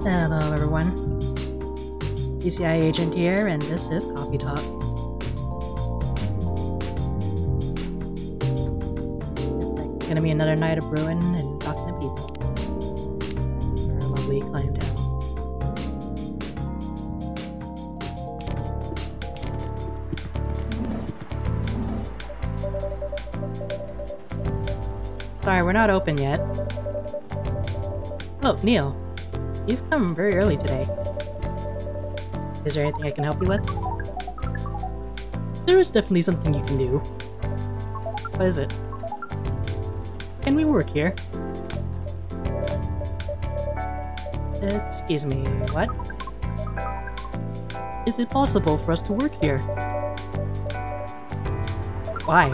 Hello everyone, PCI Agent here, and this is Coffee Talk. It's like gonna be another night of brewing and talking to people. Our lovely clientele. Sorry, we're not open yet. Oh, Neil. You've come very early today. Is there anything I can help you with? There is definitely something you can do. What is it? Can we work here? Excuse me, what? Is it possible for us to work here? Why?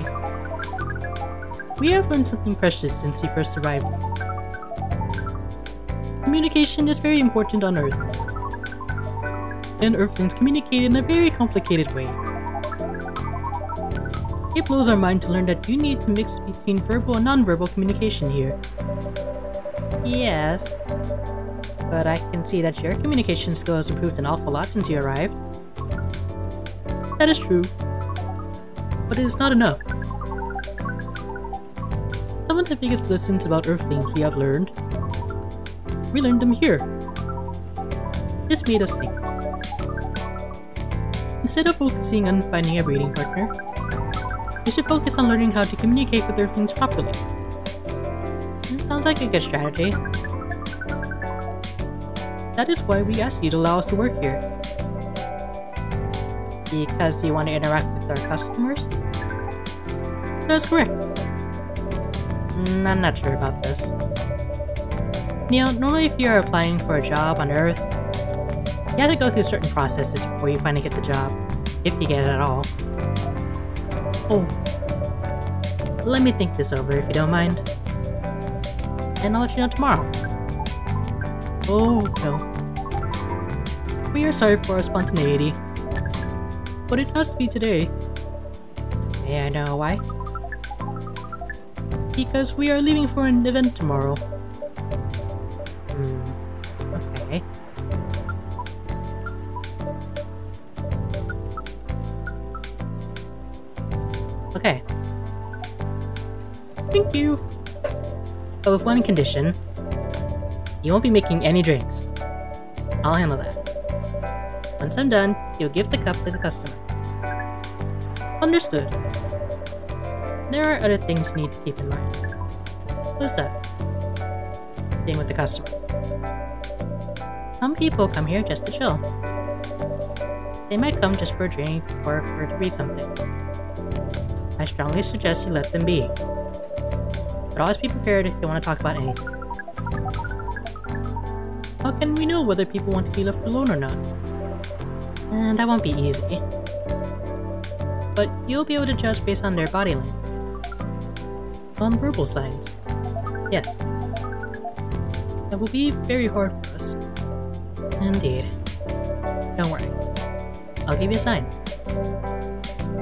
We have learned something precious since we first arrived. Communication is very important on Earth. And Earthlings communicate in a very complicated way. It blows our mind to learn that you need to mix between verbal and non-verbal communication here. Yes, but I can see that your communication skill has improved an awful lot since you arrived. That is true, but it is not enough. Some of the biggest lessons about Earthlings we have learned, we learned them here. This made us think. Instead of focusing on finding a breeding partner, we should focus on learning how to communicate with Earthlings properly. It sounds like a good strategy. That is why we asked you to allow us to work here. Because you want to interact with our customers? That's correct. I'm not sure about this. Neil, normally if you're applying for a job on Earth, you have to go through certain processes before you finally get the job, if you get it at all. Oh, let me think this over if you don't mind, and I'll let you know tomorrow. Oh no. We are sorry for our spontaneity, but it has to be today. May I know why? Because we are leaving for an event tomorrow. Okay. Okay. Thank you! But with one condition. You won't be making any drinks. I'll handle that. Once I'm done, you'll give the cup to the customer. Understood. There are other things you need to keep in mind. What's that? Being with the customer. Some people come here just to chill. They might come just for a drink or to read something. I strongly suggest you let them be. But always be prepared if you want to talk about anything. How can we know whether people want to be left alone or not? And that won't be easy. But you'll be able to judge based on their body language. Non-verbal signs. Yes. That will be very hard for us. Indeed. Don't worry. I'll give you a sign.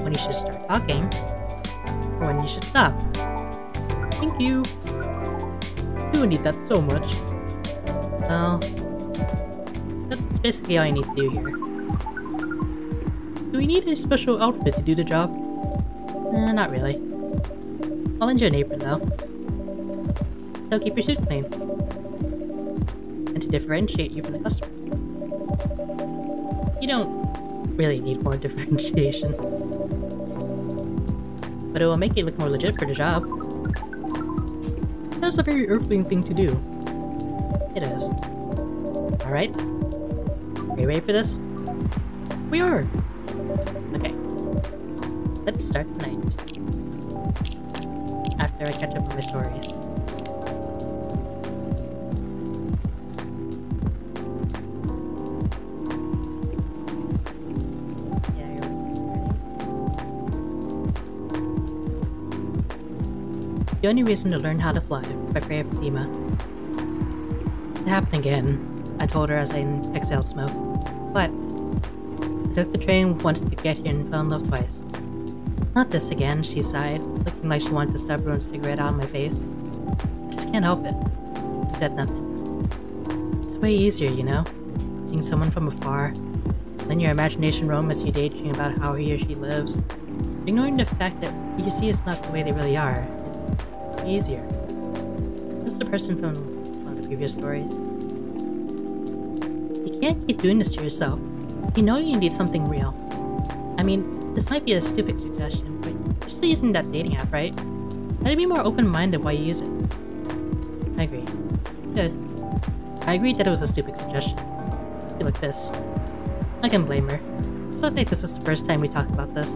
When you should start talking, or when you should stop. Thank you. You need that so much. Well, that's basically all you need to do here. Do we need a special outfit to do the job? Not really. I'll lend you an apron though. So keep your suit clean. And to differentiate you from the customers. You don't really need more differentiation. But it will make you look more legit for the job. That's a very Earthling thing to do. It is. Alright. Are you ready for this? We are! Okay. Let's start the night. After I catch up on my stories. The only reason to learn how to fly by Fatima. It happened again, I told her as I exhaled smoke. But I took the train once to get here and fell in love twice. Not this again, she sighed, looking like she wanted to stub her own cigarette out of my face. I just can't help it. She said nothing. way easier, you know? Seeing someone from afar. Then your imagination roam as you daydream about how he or she lives. Ignoring the fact that what you see is not the way they really are. It's easier. Just the person from one of the previous stories. You can't keep doing this to yourself. You know you need something real. I mean, this might be a stupid suggestion, but you're still using that dating app, right? Try to be more open-minded while you use it. I agree. Good. I agreed that it was a stupid suggestion. I feel like this. I can blame her. So I think this is the first time we talked about this.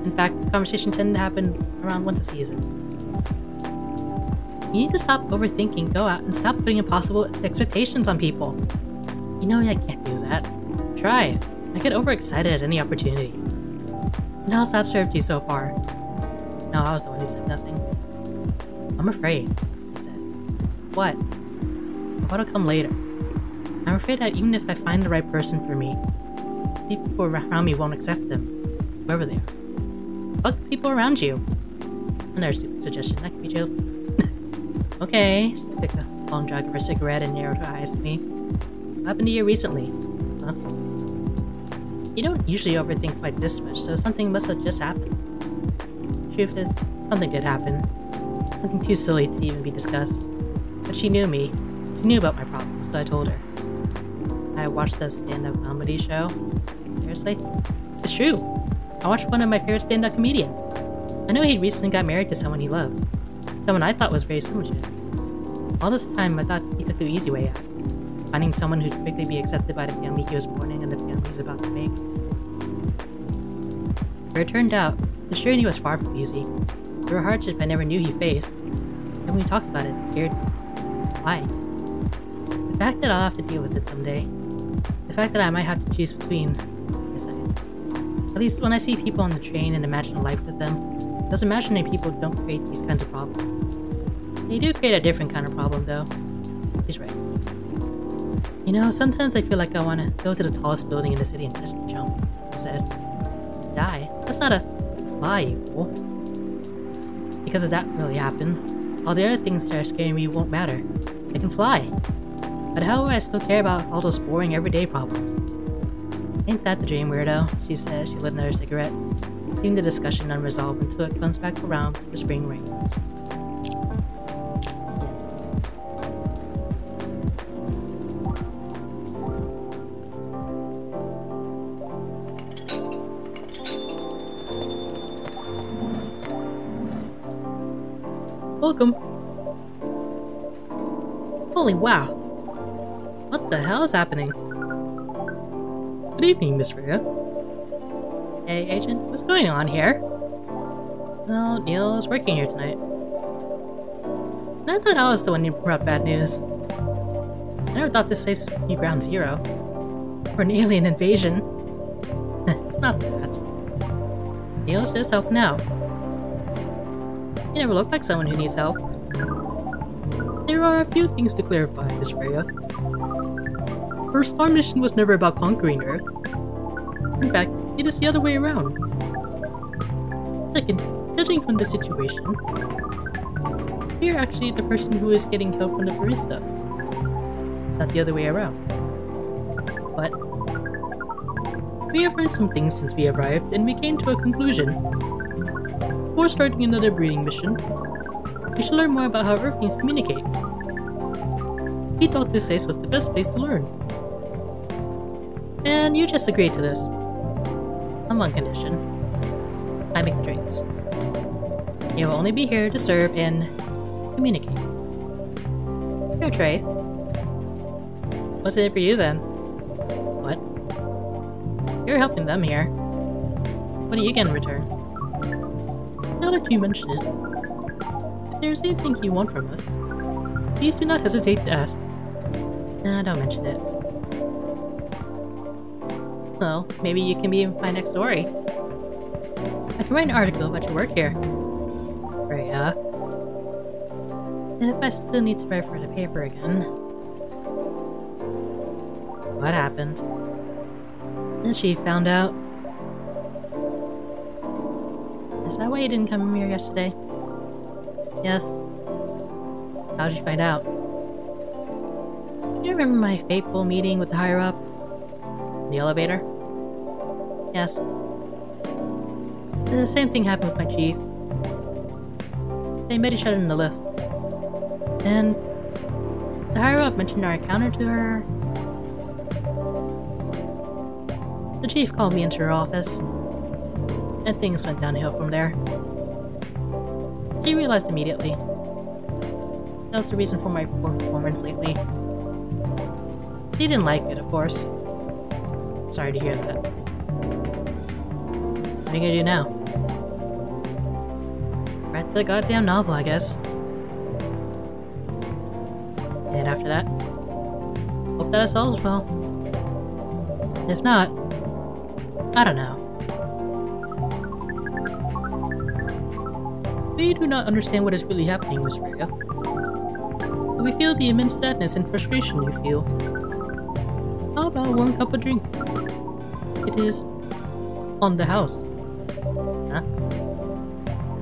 In fact, this conversation tended to happen around once a season. You need to stop overthinking, go out, and stop putting impossible expectations on people. You know I can't do that. Try it. I get overexcited at any opportunity. And how's that served you so far? No, I was the one who said nothing. I'm afraid, I said. What? What'll come later? I'm afraid that even if I find the right person for me, people around me won't accept them, whoever they are. Fuck the people around you. Another stupid suggestion, that could be jail. Okay, she took a long drag of her cigarette and narrowed her eyes at me. What happened to you recently? Huh? You don't usually overthink quite this much, so something must have just happened. Truth is, something did happen. Something too silly to even be discussed. But she knew me. She knew about my problems, so I told her. I watched the stand-up comedy show. Seriously? It's true. I watched one of my favorite stand-up comedians. I know he recently got married to someone he loves. Someone I thought was very similar to him. All this time, I thought he took the easy way out. Finding someone who'd quickly be accepted by the family he was born in and the family he's about to make. But it turned out, this journey was far from easy. There were hardships I never knew he faced. And when we talked about it, it scared me. Why? The fact that I'll have to deal with it someday. The fact that I might have to choose between, I said. At least when I see people on the train and imagine a life with them, those imaginary people don't create these kinds of problems. They do create a different kind of problem, though. He's right. You know, sometimes I feel like I want to go to the tallest building in the city and just jump, I said. Die? That's not a fly, you fool. Because if that really happened, all the other things that are scaring me won't matter. I can fly. But how will I still care about all those boring everyday problems? Ain't that the dream, weirdo? She said. She lit another cigarette, leaving the discussion unresolved until it comes back around the spring rains. Welcome. Holy wow. What the hell is happening? Good evening, Miss Freya. Hey, Agent. What's going on here? Well, Neil is working here tonight. And I thought I was the one who brought bad news. I never thought this place would be ground zero. For an alien invasion. It's not that. Neil's just helping out. You never look like someone who needs help. There are a few things to clarify, Miss Freya. First, our mission was never about conquering Earth. In fact, it is the other way around. Second, judging from the situation, we are actually the person who is getting help from the barista. Not the other way around. But we have learned some things since we arrived, and we came to a conclusion. Before starting another breeding mission, we should learn more about how Earthlings communicate. He thought this place was the best place to learn. And you just agreed to this. On one condition. I make the drinks. You will only be here to serve and communicate. Fair trade. What's in it for you then? What? You're helping them here. What do you get in return? Now that you mention it, if there's anything you want from us, please do not hesitate to ask. Nah, don't mention it. Well, maybe you can be my next story. I can write an article about your work here. Freya. And if I still need to write for the paper again. What happened? And she found out. Is that why you didn't come here yesterday? Yes. How did you find out? You're remember my fateful meeting with the higher-up? In the elevator? Yes. The same thing happened with my chief. They met each other in the lift. And the higher-up mentioned our encounter to her. The chief called me into her office, and things went downhill from there. She realized immediately. That was the reason for my poor performance lately. She didn't like it, of course. Sorry to hear that. What are you gonna do now? Write the goddamn novel, I guess. And after that, hope that it's all well. If not, I don't know. We do not understand what is really happening, Miss Freya. But we feel the immense sadness and frustration you feel. How about a warm cup of drink? It is on the house. Huh?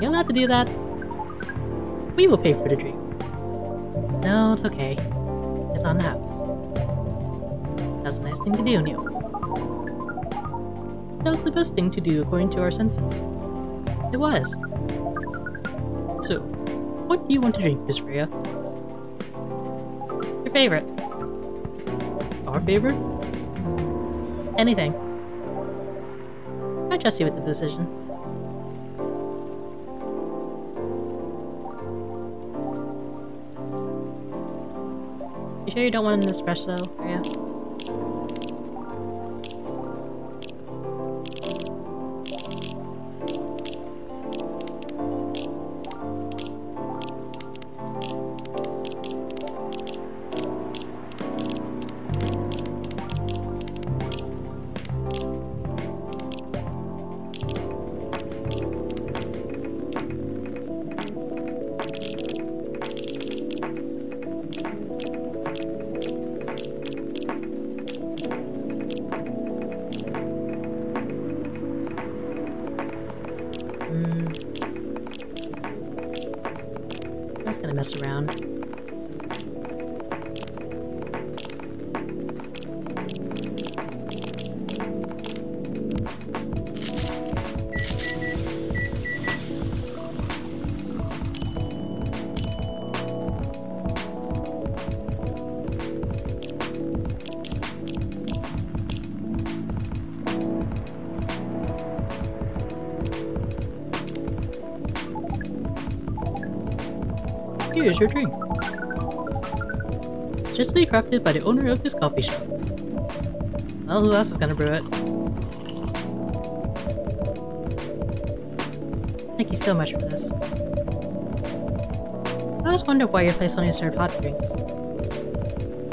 You're allowed to do that? We will pay for the drink. No, it's okay. It's on the house. That's a nice thing to do, Neil. That was the best thing to do according to our senses. It was. So, what do you want to drink, Miss Freya? Your favorite. Our favorite? Anything. I trust you with the decision. You sure you don't want an espresso, Freya? I'm just gonna mess around. Here's your drink. Specially crafted by the owner of this coffee shop. Well, who else is gonna brew it? Thank you so much for this. I always wondered why your place only served hot drinks.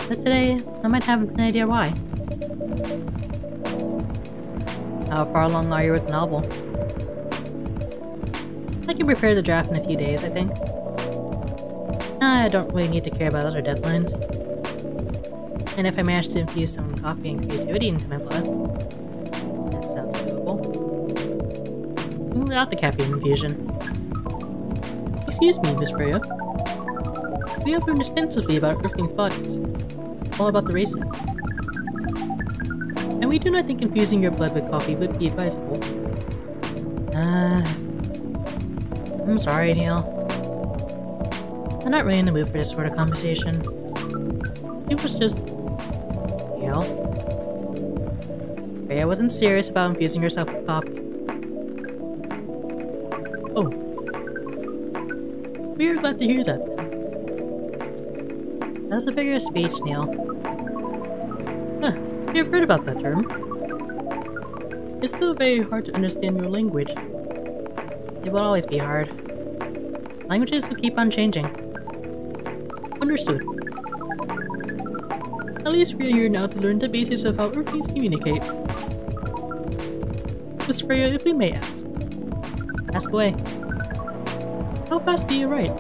But today, I might have an idea why. How far along are you with the novel? I can prepare the draft in a few days, I think. I don't really need to care about other deadlines. And if I manage to infuse some coffee and creativity into my blood, that sounds doable. Without the caffeine infusion. Excuse me, Miss Freya. We have learned extensively about Earthlings' bodies. All about the races. And we do not think infusing your blood with coffee would be advisable. I'm sorry, Neil. I'm not really in the mood for this sort of conversation. It was just... you know... Freya wasn't serious about infusing herself with coffee. Oh. We are glad to hear that then. That's a figure of speech, Neil. Huh, you've heard about that term. It's still very hard to understand your language. It will always be hard. Languages will keep on changing. Understood. At least we are here now to learn the basis of how Earthlings communicate. Miss Freya, if we may ask. Ask away. How fast do you write?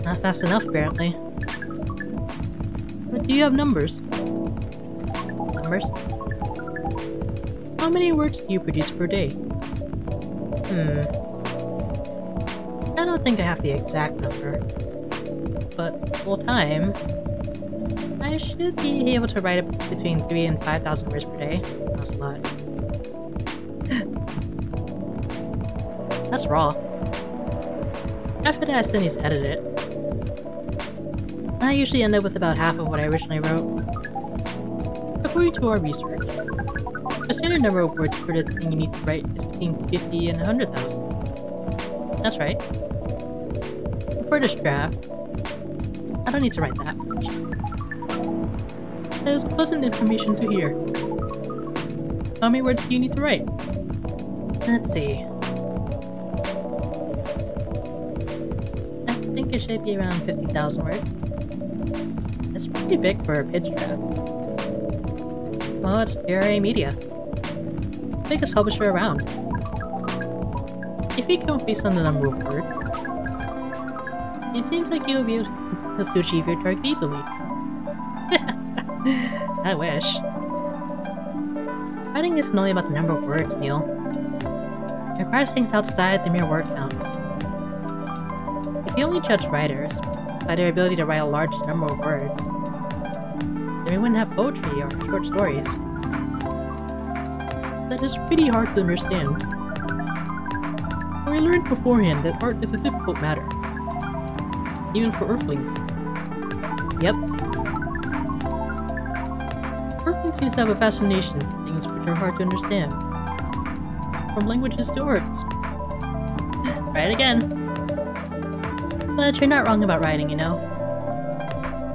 Not fast enough, apparently. But do you have numbers? Numbers? How many words do you produce per day? I don't think I have the exact number. But full time, I should be able to write it between 3,000 and 5,000 words per day. That's a lot. That's raw. After that, I still need to edit it. I usually end up with about half of what I originally wrote. According to our research, the standard number of words for the thing you need to write is between 50 and 100,000. That's right. For this draft, I don't need to write that much. That is pleasant information to hear. How many words do you need to write? Let's see. I think it should be around 50,000 words. It's pretty big for a pitch draft. Well, it's PRA Media. Biggest publisher around. If you count based on the number of words, it seems like you'll be able to achieve your target easily. I wish. Writing isn't only about the number of words, Neil. It requires things outside the mere word count. If you only judge writers by their ability to write a large number of words, then we wouldn't have poetry or short stories. That is pretty hard to understand. We learned beforehand that art is a difficult matter, even for Earthlings. Yep. Earthlings seems to have a fascination with things which are hard to understand. From languages to arts. Right again. But you're not wrong about writing, you know.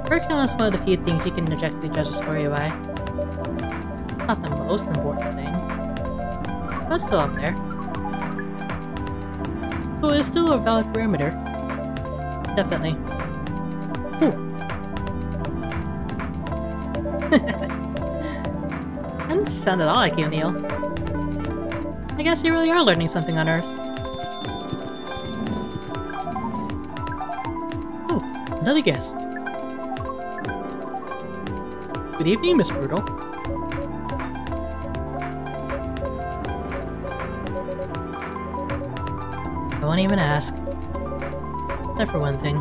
Word count is one of the few things you can objectively judge a story by. It's not the most important thing, but it's still up there. So it's still a valid parameter. Definitely. Ooh. That doesn't sound at all like you, Neil. I guess you really are learning something on Earth. Oh, another guest. Good evening, Miss Myrtle. I won't even ask. Except for one thing.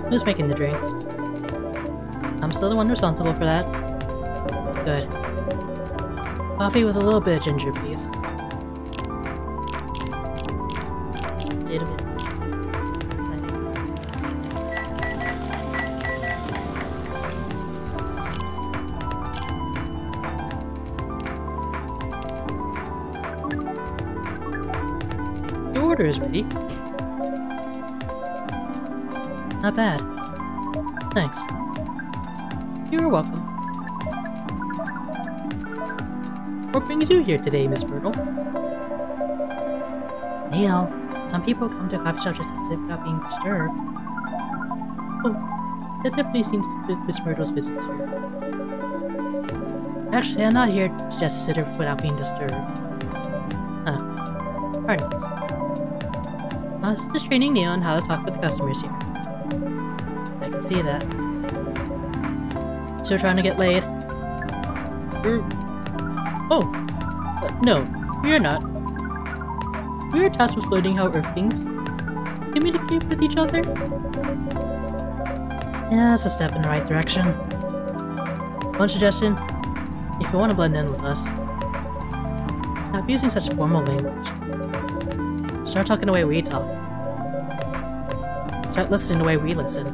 Who's making the drinks? I'm still the one responsible for that. Good. Coffee with a little bit of ginger, please. Wait a minute. Your order is ready. Not bad. Thanks. You're welcome. What brings you here today, Miss Myrtle? Neil, some people come to a coffee shop just to sit without being disturbed. Oh, that definitely seems to fit Miss Myrtle's visit here. Actually, I'm not here to just sit without being disturbed. Huh. Pardon us. I was just training Neil on how to talk with the customers here. I can see that. Still trying to get laid? Oh! No, we are not. We are tasked with learning how Earthlings communicate with each other. Yeah, that's a step in the right direction. One suggestion, if you want to blend in with us, stop using such formal language. Start talking the way we talk. Start listening the way we listen.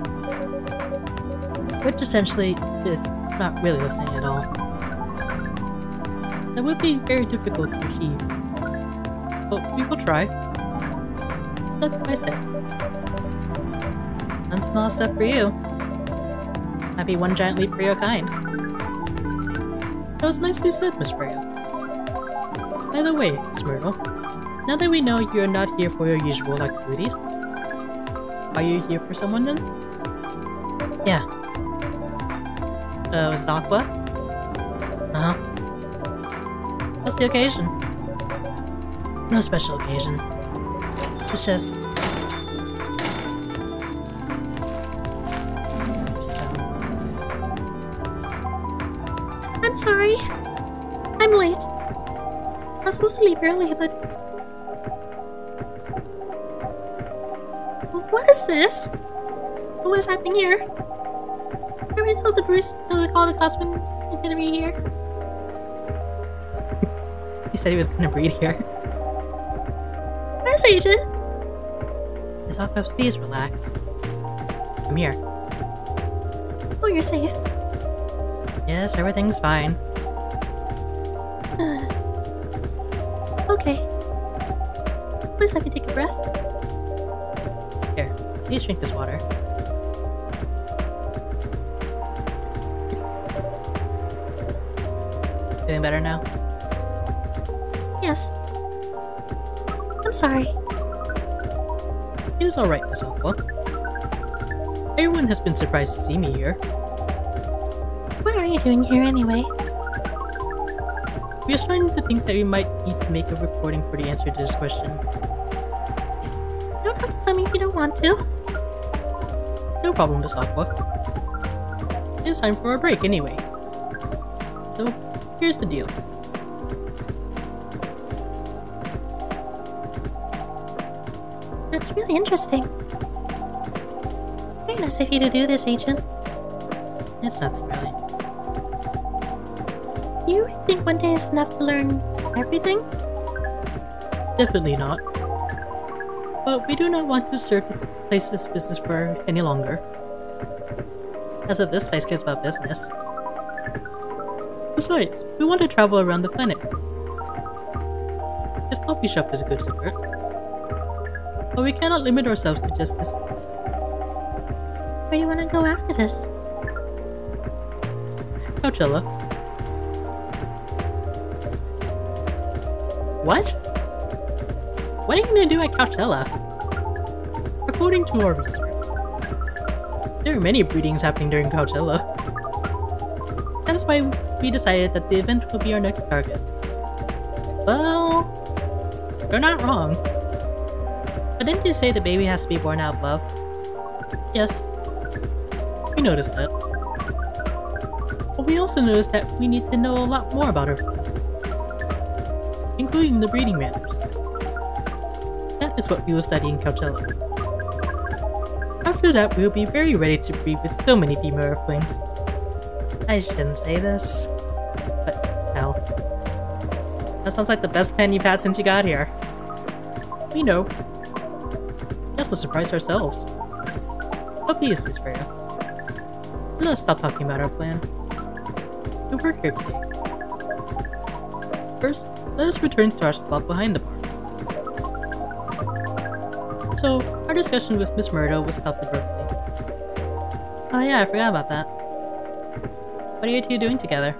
Which essentially is not really listening at all. That would be very difficult to achieve. But we will try. Step by step. One small step for you. Might be one giant leap for your kind. That was nicely said, Miss Freya. By the way, Miss Myrtle, now that we know you are not here for your usual activities, are you here for someone then? Yeah. Was it Aqua? Uh-huh. What's the occasion? No special occasion. It's just... I'm sorry. I'm late. I was supposed to leave early, but... What is this? What is happening here? Where I told the Bruce to call the cops when he's gonna be here. He said he was gonna breed here. Where's Agent? Miss Aqua, please relax. I'm here. Oh, you're safe. Yes, everything's fine. Okay. Please let me take a breath. Here, please drink this water. Feeling better now? Yes. I'm sorry. It is alright, Miss Aqua. Everyone has been surprised to see me here. What are you doing here anyway? We are starting to think that we might need to make a recording for the answer to this question. You don't have to tell me if you don't want to. No problem, Miss Aqua. It's time for a break anyway. So, here's the deal. That's really interesting. Very nice of you to do this, Agent. It's nothing, really. Do you think one day is enough to learn everything? Definitely not. But we do not want to serve the place's business for any longer. As if this place cares about business. Besides, we want to travel around the planet. This coffee shop is a good start. But we cannot limit ourselves to just this place. Where do you want to go after this? Coachella. What? What are you gonna do at Coachella? According to our research, there are many breedings happening during Coachella. That is why we decided that the event will be our next target. Well, you're not wrong. But didn't you say the baby has to be born out of love? Yes. We noticed that. But we also noticed that we need to know a lot more about our friends, including the breeding manners. That is what we will study in Coachella. After that, we will be very ready to breed with so many female Earthlings. I shouldn't say this, but hell. That sounds like the best plan you've had since you got here. We know. Just to surprise ourselves. But please, Miss Freya. Let us stop talking about our plan. We work here today. First, let us return to our spot behind the bar. So, our discussion with Miss Murdo was stopped abruptly. Oh yeah, I forgot about that. What are you two doing together?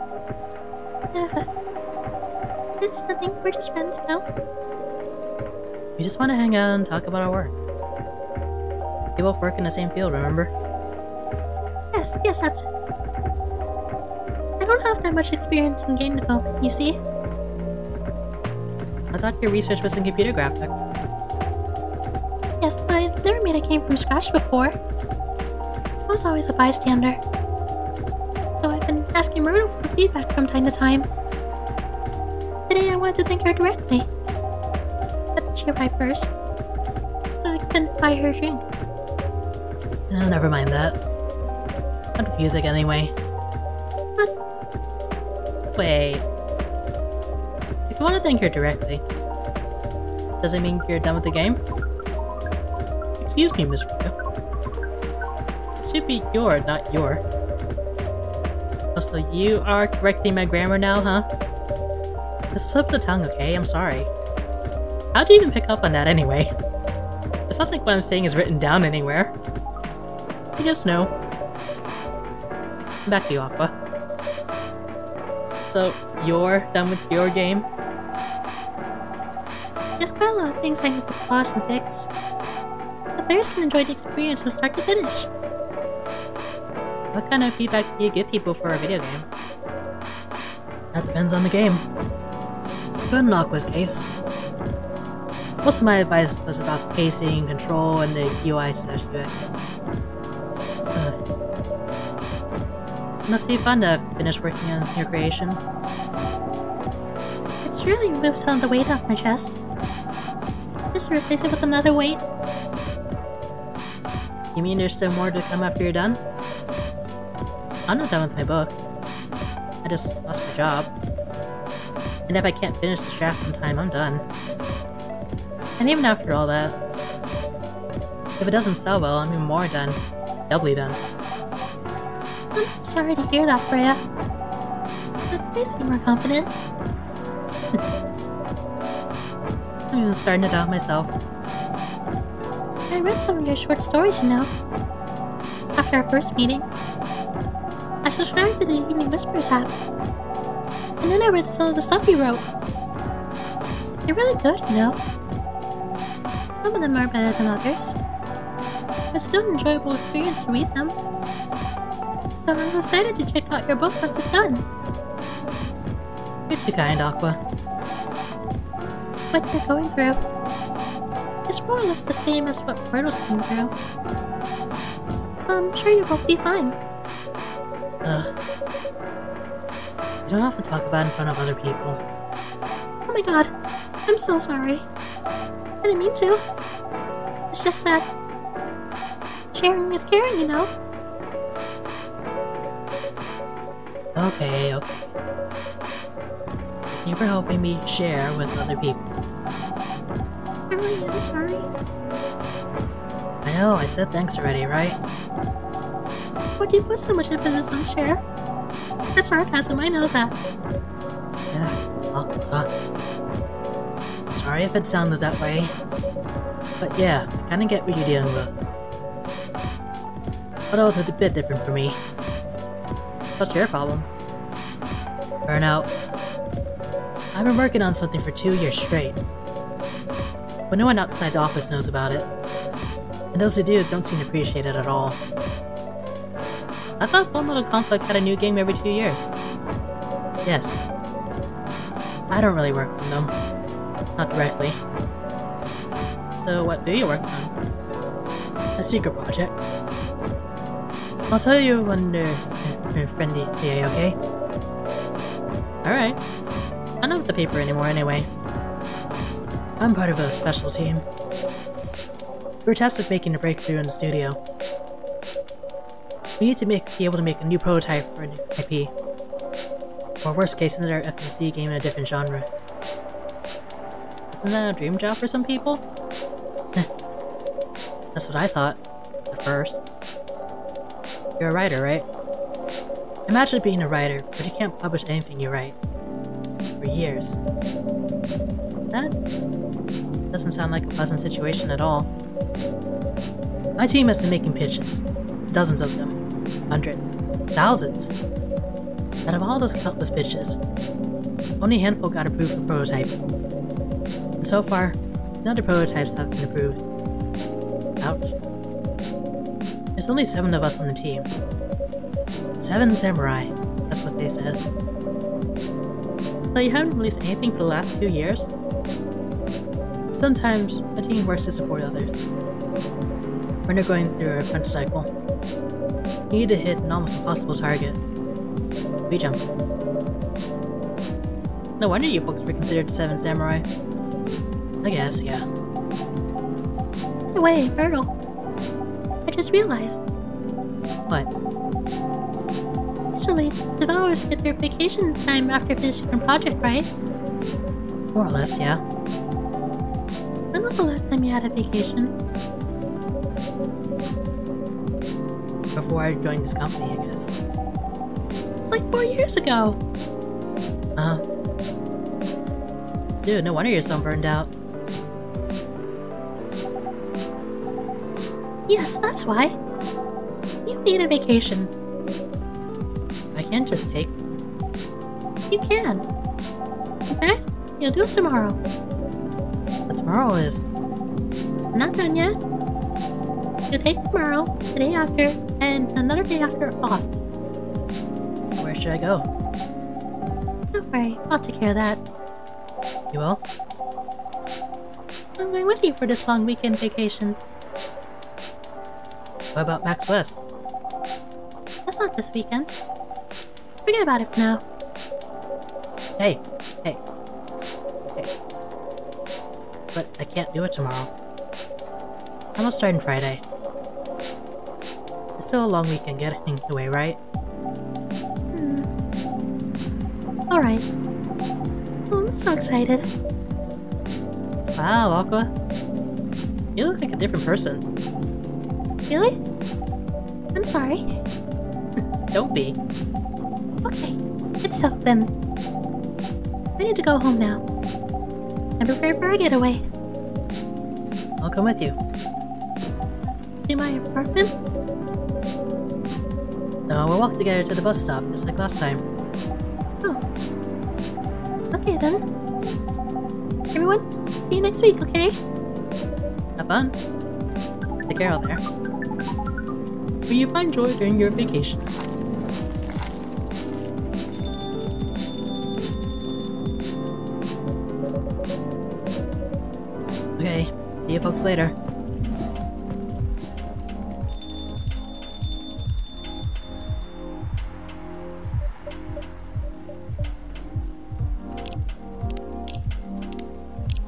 It's nothing, we're just friends, you know? We just want to hang out and talk about our work. We both work in the same field, remember? Yes, that's it. I don't have that much experience in game development, you see? I thought your research was in computer graphics. Yes, but I've never made a game from scratch before. I was always a bystander. So I've been asking Myrtle for feedback from time to time. Today I wanted to thank her directly. But she arrived first, so I couldn't buy her a drink. Never mind that. Confusing anyway. But... Wait... If you want to thank her directly, does it mean you're done with the game? Excuse me, Miss Freya. It should be your, not your. Oh, so you are correcting my grammar now, huh? This is up the tongue, okay? I'm sorry. How'd you even pick up on that anyway? It's not like what I'm saying is written down anywhere. You just know. Back to you, Aqua. So, you're done with your game? There's quite a lot of things I need to polish and fix. The players can enjoy the experience from start to finish. What kind of feedback do you give people for a video game? That depends on the game. But in Aqua's case, most of my advice was about pacing, control, and the UI/UX. Must be fun to finish working on your creation. It's really removed some of the weight off my chest. Just replace it with another weight. You mean there's still more to come after you're done? I'm not done with my book. I just lost my job. And if I can't finish the draft in time, I'm done. And even after all that, if it doesn't sell well, I'm even more done. Doubly done. I'm sorry to hear that, Freya. But please be more confident. I'm even starting to doubt myself. I read some of your short stories, you know. After our first meeting, I subscribed to the Evening Whispers app. And then I read some of the stuff you wrote. You're really good, you know. Some of them are better than others. But still an enjoyable experience to read them. So I'm excited to check out your book once it's done. You're too kind, Aqua. What you're going through is more or less the same as what Myrtle's going through. So I'm sure you'll both be fine. You don't have to talk about it in front of other people. Oh my god, I'm so sorry. I didn't mean to. It's just that sharing is caring, you know? Okay. Thank you for helping me share with other people. I really am sorry. I know, I said thanks already, right? Why'd you put so much emphasis on share? That's sarcasm, I know that. Yeah, sorry if it sounded that way. But yeah, I kinda get what you're dealing with. But it was a bit different for me. What's your problem? Burnout. I've been working on something for 2 years straight. But no one outside the office knows about it. And those who do don't seem to appreciate it at all. I thought Full Metal Conflict had a new game every 2 years. Yes. I don't really work on them. Not directly. So what do you work on? A secret project. I'll tell you when they're friendly, yeah, okay? Alright. I'm not with the paper anymore anyway. I'm part of a special team. We're tasked with making a breakthrough in the studio. We need to be able to make a new prototype for a new IP. Or worst case, another FMC game in a different genre. Isn't that a dream job for some people? That's what I thought. At first. You're a writer, right? Imagine being a writer, but you can't publish anything you write. For years. That doesn't sound like a pleasant situation at all. My team has been making pitches. Dozens of them. Hundreds. Thousands. Out of all those countless pitches, only a handful got approved for prototyping. And so far, none of the prototypes have been approved. Ouch. There's only 7 of us on the team. 7 samurai, that's what they said. So you haven't released anything for the last 2 years? Sometimes, a team works to support others. When they're going through a crunch cycle, you need to hit an almost impossible target. We jump. No wonder you folks were considered the 7 samurai. I guess, yeah. By the way, Myrtle, I just realized. What? Usually, developers get their vacation time after finishing a project, right? More or less, yeah. When was the last time you had a vacation? Before I joined this company, I guess. It's like 4 years ago. Dude, no wonder you're so burned out. Yes, that's why. You need a vacation. I can't just take... You can. In fact, you'll do it tomorrow. But tomorrow is... I'm not done yet. You'll take tomorrow, the day after, and another day after off. Where should I go? Don't worry, I'll take care of that. You will? I'm going with you for this long weekend vacation. What about Max West? That's not this weekend. Forget about it for now. Hey. But I can't do it tomorrow. I'm not starting Friday. It's still a long weekend getting away, right? Alright. Oh, I'm so excited. Wow, Aqua. You look like a different person. Really? I'm sorry. Don't be. Okay, it's settled then. I need to go home now. And prepare for our getaway. I'll come with you. To my apartment? No, we'll walk together to the bus stop, just like last time. Oh. Okay then. Everyone, see you next week, okay? Have fun. Take care out there. Will you find joy during your vacation? Okay, see you folks later.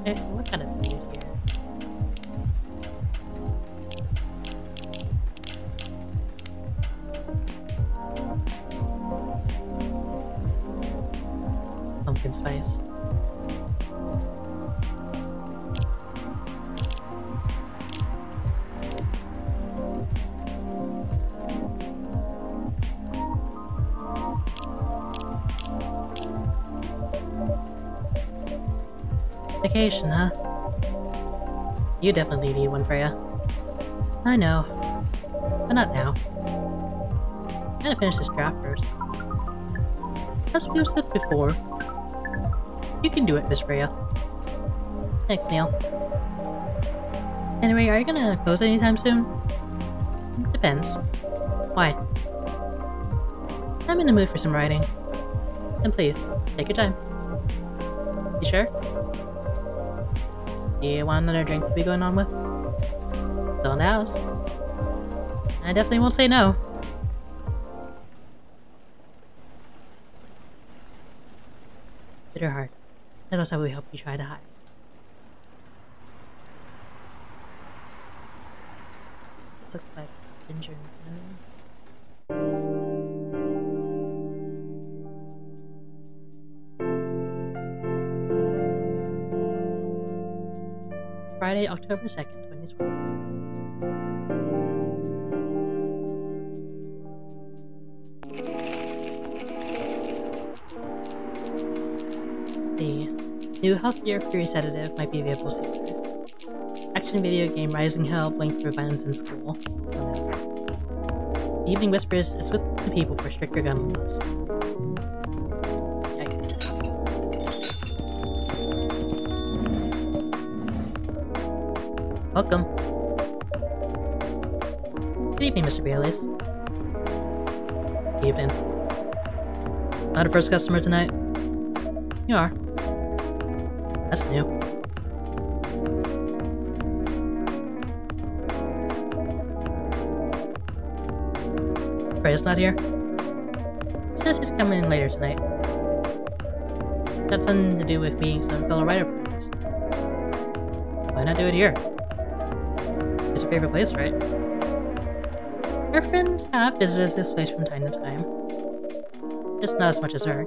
Okay, what kind of food is here? Pumpkin spice. Vacation, huh? You definitely need one, Freya. I know. But not now. I gotta finish this draft first. As we've said before, you can do it, Miss Freya. Thanks, Neil. Anyway, are you gonna close anytime soon? Depends. Why? I'm in the mood for some writing. And please, take your time. You sure? Do you want another drink to be going on with? Still in the house. I definitely won't say no. Bitter heart. That was how we hope you try to hide. Looks like ginger and cinnamon. Friday, October 2nd, 2020. The new healthier Fury sedative might be available soon. Action video game Rising Hell blamed for violence in school. The Evening Whispers is with the people for stricter gun laws. Welcome. Good evening, Mr. Bailey's. Good evening. Not a first customer tonight? You are. That's new. Freya's not here? Says he's coming in later tonight. Got something to do with meeting some fellow writer friends. Why not do it here? It's your favorite place, right? Her friends have visited this place from time to time. Just not as much as her.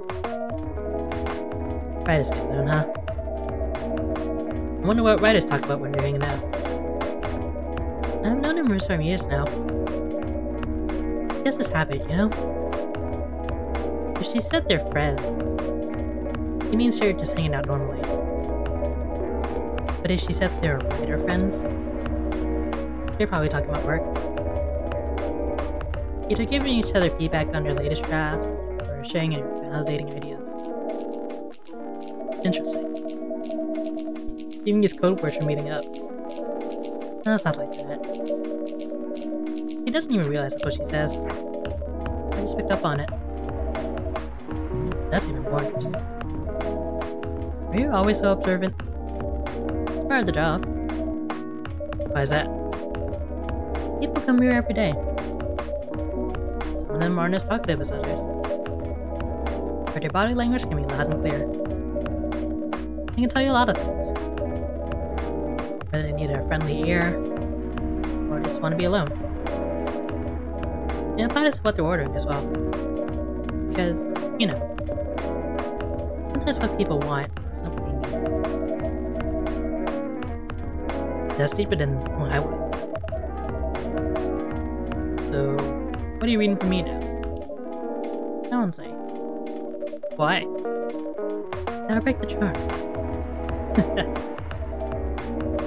Writers get known, huh? I wonder what writers talk about when you're hanging out. I've known him for some years now. He has this habit, you know? If she said they're friends, he means they're just hanging out normally. But if she said they're writer friends, they're probably talking about work. Either giving each other feedback on their latest drafts, or sharing and validating ideas. Interesting. Even use code words for meeting up. No, it's not like that. He doesn't even realize that's what she says. I just picked up on it. That's even more interesting. Are you always so observant? It's part of the job. Why is that? People come here every day. Some of them aren't as talkative as others. But their body language can be loud and clear. They can tell you a lot of things. Whether they need a friendly ear, or just want to be alone. It applies to what they're ordering as well. Because, you know, That's what people want. Something that's deeper than I would. So, what are you reading for me now? No one's saying. Why? That'll break the charm.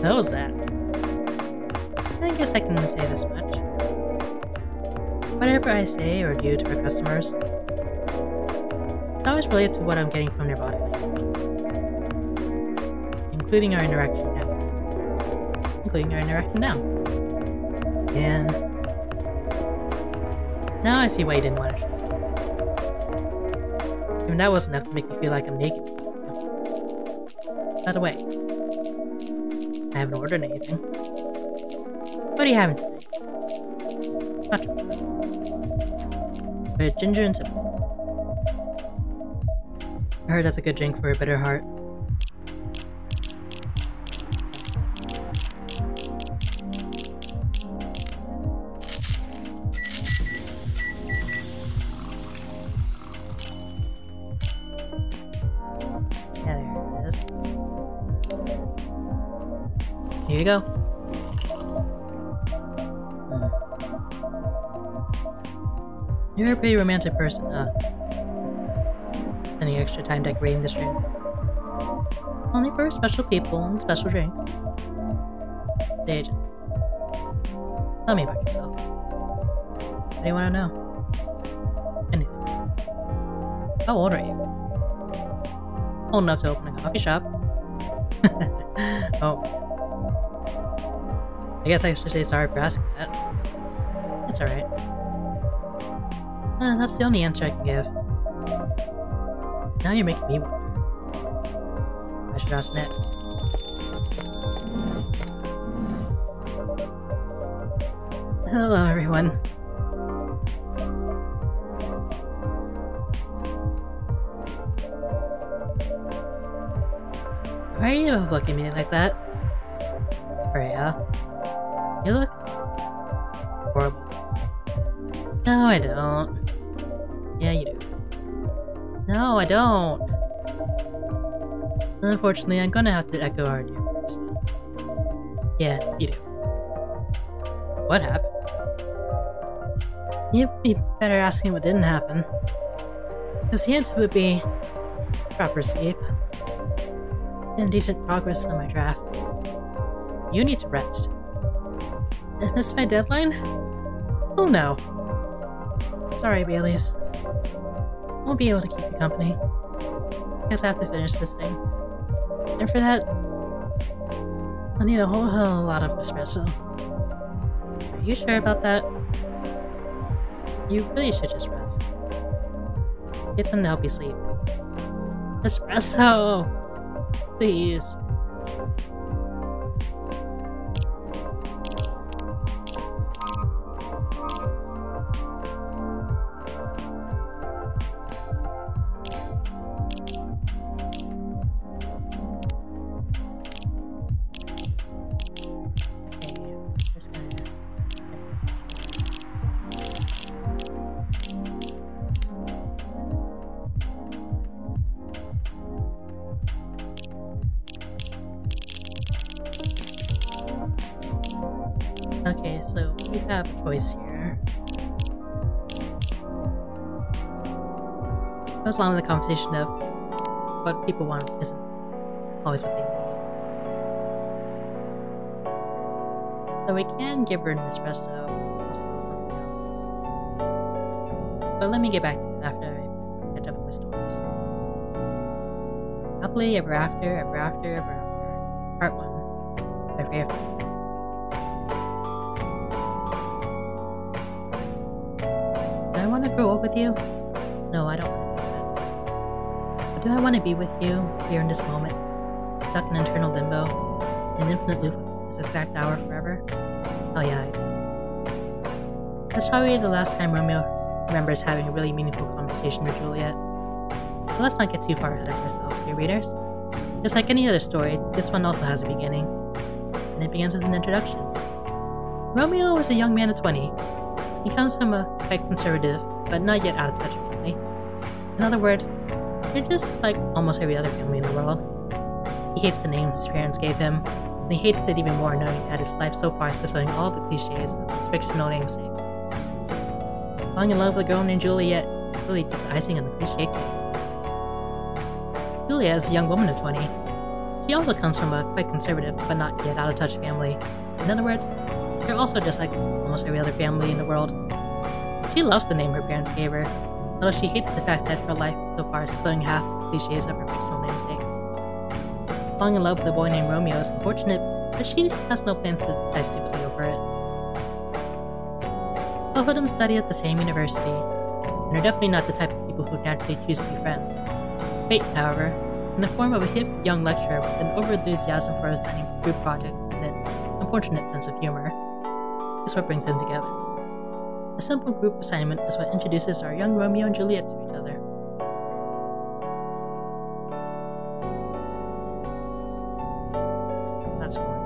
How was that? I guess I can say this much. Whatever I say or do to our customers, it's always related to what I'm getting from their body language. Including our interaction now. And now I see why you didn't want to show. Even that wasn't enough to make me feel like I'm naked. By the way, I haven't ordered anything. What are you having today? Matcha. With ginger and cinnamon. I heard that's a good drink for a bitter heart. Here you go. You're a pretty romantic person, huh? Any extra time decorating this room? Only for special people and special drinks. The agent. Tell me about yourself. What do you want to know? Anything. How old are you? Old enough to open a coffee shop. Oh. I guess I should say sorry for asking that. It's alright. That's the only answer I can give. Now you're making me wonder. I should ask next. Hello, everyone. Why are you looking at me like that? Freya? You look horrible. No, I don't. Yeah, you do. No, I don't. Unfortunately, I'm gonna have to echo our new first. Yeah, you do. What happened? You'd be better asking what didn't happen. Because the answer would be proper sleep and decent progress on my draft. You need to rest. Is this my deadline? Oh no. Sorry, Baileys. Won't be able to keep you company. Guess I have to finish this thing. And for that, I'll need a whole hell of a lot of espresso. Are you sure about that? You really should just rest. Get something to help you sleep. Espresso! Please. Okay, so we have a choice here. Goes along with the conversation of what people want isn't always what they need. So we can give her an espresso or something else. But let me get back to that after I catch up with my stories. Happily Ever After, Ever After, Ever After. Part 1. My favorite. Do I want to grow up with you? No, I don't want to do that. But do I want to be with you here in this moment? Stuck in eternal limbo, in an infinite loop of this exact hour forever? Oh yeah, I do. That's probably the last time Romeo remembers having a really meaningful conversation with Juliet. But let's not get too far ahead of ourselves, dear readers. Just like any other story, this one also has a beginning. And it begins with an introduction. Romeo was a young man of 20. He comes from a quite conservative, but not yet out of touch family. In other words, They're just like almost every other family in the world. He hates the name his parents gave him, and he hates it even more knowing that his life so far is fulfilling all the cliches of his fictional namesakes. Falling in love with a girl named Juliet is really just icing on the cliche cake. Juliet is a young woman of 20. She also comes from a quite conservative but not yet out of touch family. In other words, they're also just like almost every other family in the world. She loves the name her parents gave her, although she hates the fact that her life so far is fulfilling half the cliches of her fictional namesake. Falling in love with a boy named Romeo is unfortunate, but she has no plans to die stupidly over it. Both of them study at the same university, and are definitely not the type of people who naturally choose to be friends. Fate, however, in the form of a hip young lecturer with an over-enthusiasm for assigning group projects and an unfortunate sense of humor, is what brings them together. A simple group assignment is what introduces our young Romeo and Juliet to each other. That's one way.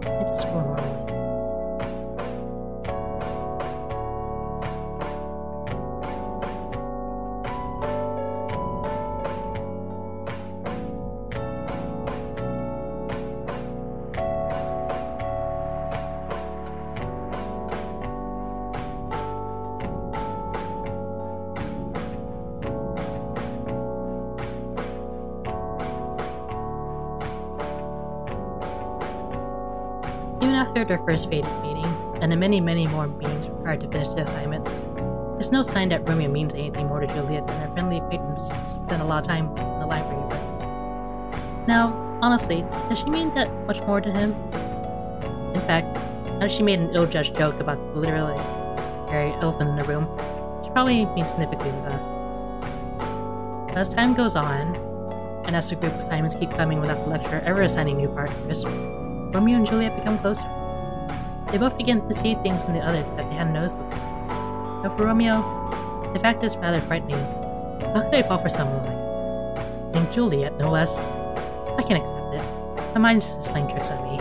I just scroll normally. Even after their first fated meeting, and the many more meetings required to finish the assignment, there's no sign that Romeo means anything more to Juliet than their friendly acquaintance who spent a lot of time in the library with. Now, honestly, does she mean that much more to him? In fact, now that she made an ill-judged joke about the literally very elephant in the room, she probably means significantly less. But as time goes on, and as the group assignments keep coming without the lecturer ever assigning new partners, Romeo and Juliet become closer. They both begin to see things in the other that they hadn't noticed before. But for Romeo, the fact is rather frightening. How could I fall for someone named Juliet, no less? I can't accept it. My mind is just playing tricks on me.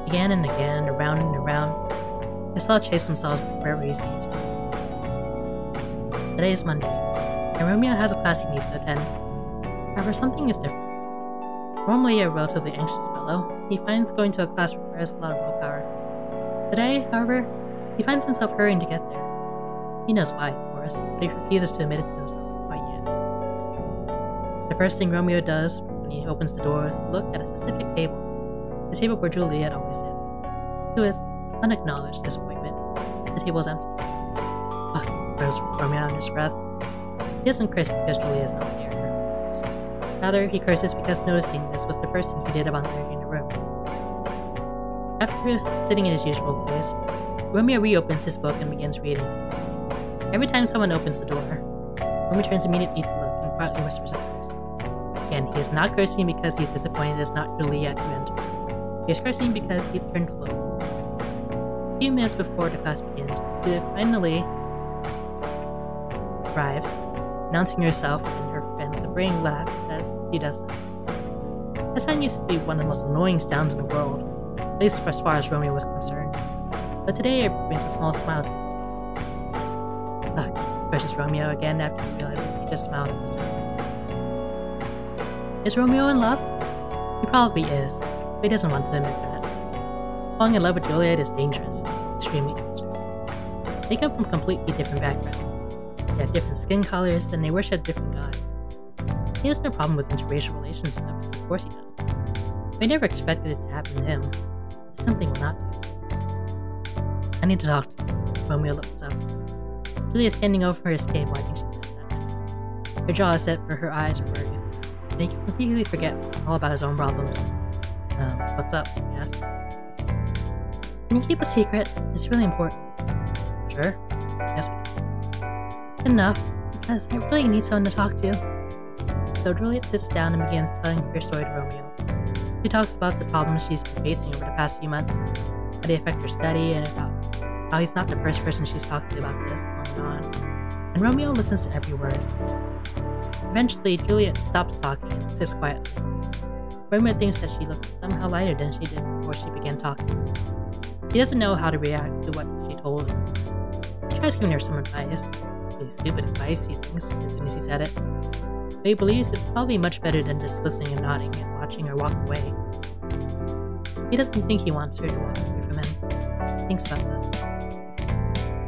Again and again, around and around, I saw chase themselves wherever he sees her. Today is Monday, and Romeo has a class he needs to attend. However, something is different. Normally a relatively anxious fellow, he finds going to a class requires a lot of willpower. Today, however, he finds himself hurrying to get there. He knows why, of course, but he refuses to admit it to himself quite yet. The first thing Romeo does when he opens the door is look at a specific table, the table where Juliet always sits. To his unacknowledged disappointment, the table is empty. Fuck, throws Romeo under his breath. He doesn't curse because Juliet is not there. Rather, he curses because noticing this was the first thing he did upon entering the room. After sitting in his usual place, Romeo reopens his book and begins reading. Every time someone opens the door, Romeo turns immediately to look and quietly whispers at first. Again, he is not cursing because he is disappointed it's not Juliet who enters. He is cursing because he turned to look. A few minutes before the class begins, Juliet finally arrives, announcing herself and her friend with a brain laugh as she does so. That sound used to be one of the most annoying sounds in the world, at least as far as Romeo was concerned, but today it brings a small smile to his face. Ugh, curses Romeo again after he realizes he just smiled at the sound. Is Romeo in love? He probably is, but he doesn't want to admit that. Falling in love with Juliet is dangerous, extremely dangerous. They come from completely different backgrounds. They have different skin colors, and they worship different gods. He has no problem with interracial relationships, of course he doesn't. But I never expected it to happen to him. It's something will not do. I need to talk to him. Romeo looks up. Julia is standing over his table, I think she said that. Her jaw is set where her eyes are working, and he completely forgets all about his own problems. What's up? He asks. Can you keep a secret? It's really important. Sure. Yes, I can. Enough, because I really need someone to talk to. So Juliet sits down and begins telling her story to Romeo. She talks about the problems she's been facing over the past few months, how they affect her study, and about how he's not the first person she's talked to about this, on and on. And Romeo listens to every word. Eventually, Juliet stops talking and sits quietly, Romeo thinks that she looks somehow lighter than she did before she began talking. He doesn't know how to react to what she told him. He tries giving her some advice. Really stupid advice, he thinks, as soon as he said it. But he believes it's probably much better than just listening and nodding and watching her walk away. He doesn't think he wants her to walk away from him. He thinks about this.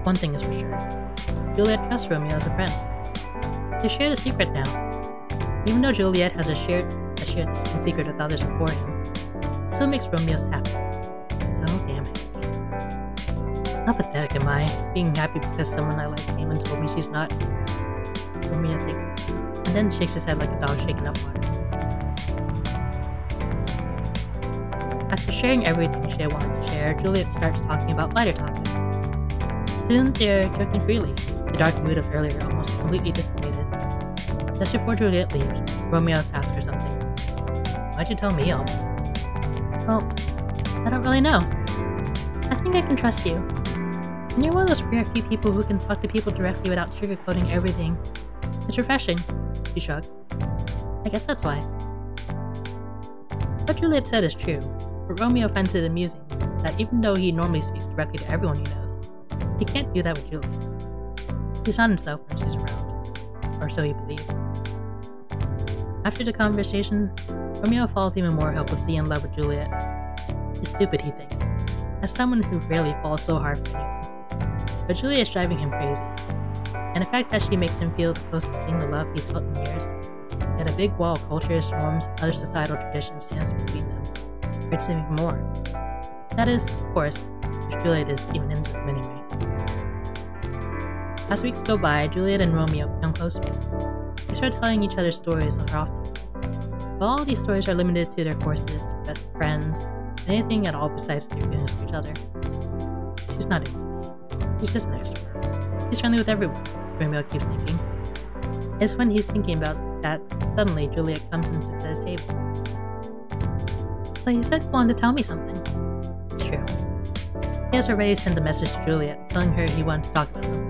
One thing is for sure. Juliet trusts Romeo as a friend. They share a secret now. Even though Juliet has shared a secret with others before him, it still makes Romeo happy. So damn happy. How pathetic am I, being happy because someone I like came and told me she's not? Romeo thinks, and then shakes his head like a dog shaking up water. After sharing everything she wanted to share, Juliet starts talking about lighter topics. Soon they're joking freely. The dark mood of earlier almost completely dissipated. Just before Juliet leaves, Romeo asks her something. Why'd you tell me all? Well, I don't really know. I think I can trust you. And you're one of those rare few people who can talk to people directly without sugarcoating everything. It's refreshing. She shrugs. I guess that's why. What Juliet said is true, but Romeo finds it amusing that even though he normally speaks directly to everyone he knows, he can't do that with Juliet. He's not himself when she's around, or so he believes. After the conversation, Romeo falls even more helplessly in love with Juliet. It's stupid, he thinks, as someone who rarely falls so hard for anyone. But Juliet is driving him crazy, and the fact that she makes him feel the closest thing to love he's felt in years, that a big wall of cultures, norms, other societal traditions stands between them, hurts him even more. That is, of course, if Juliet is even into him anyway. As weeks go by, Juliet and Romeo become closer. They start telling each other stories more often. But all these stories are limited to their courses, friends, anything at all besides their feelings for each other. She's not into me. She's just an extrovert. She's friendly with everyone, Romeo keeps thinking. It's when he's thinking about that, suddenly Juliet comes and sits at his table. So you said you wanted to tell me something. It's true. He has already sent a message to Juliet, telling her he wanted to talk about something.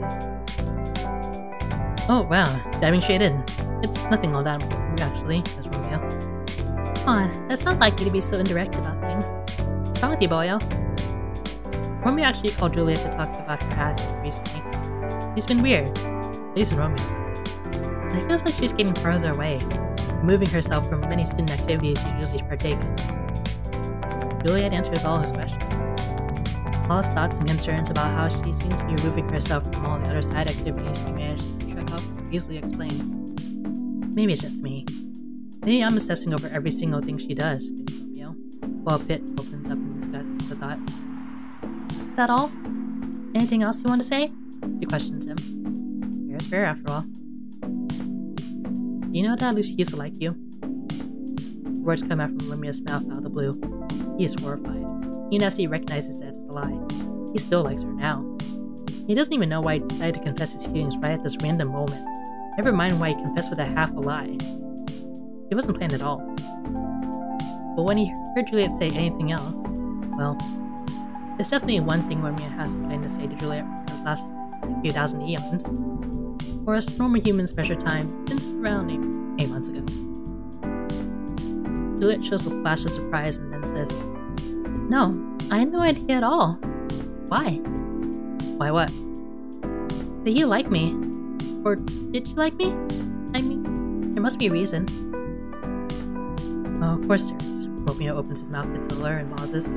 Oh wow, diving straight in. It's nothing all that important, actually, says Romeo. Come on, that's not like you to be so indirect about things. What's wrong with you, boyo? Romeo actually called Juliet to talk about her attitude recently. She's been weird, at least in Romeo's eyes. And it feels like she's getting farther away, removing herself from many student activities she usually partake in. Juliet answers all his questions. All his thoughts and concerns about how she seems to be removing herself from all the other side activities she manages to shrug off or easily explain. Maybe it's just me. Maybe I'm obsessing over every single thing she does, thinks Romeo, while a pit opens up in his gut with the thought. Is that all? Anything else you want to say? She questions him. Fair is fair, after all. You know that Lucy used to like you? The words come out from Romeo's mouth out of the blue. He is horrified. Even as he recognizes that it's a lie, he still likes her now. He doesn't even know why he decided to confess his feelings right at this random moment. Never mind why he confessed with a half a lie. It wasn't planned at all. But when he heard Juliet say anything else, well, there's definitely one thing Romeo has been planning to say to Juliet for the last few thousand eons, or as normal humans measure time since around 8 months ago. Juliet shows a flash of surprise and then says, No, I had no idea at all. Why? Why what? That you like me. Or did you like me? I mean, there must be a reason. Oh, of course there is. Romeo opens his mouth to tell her and pauses.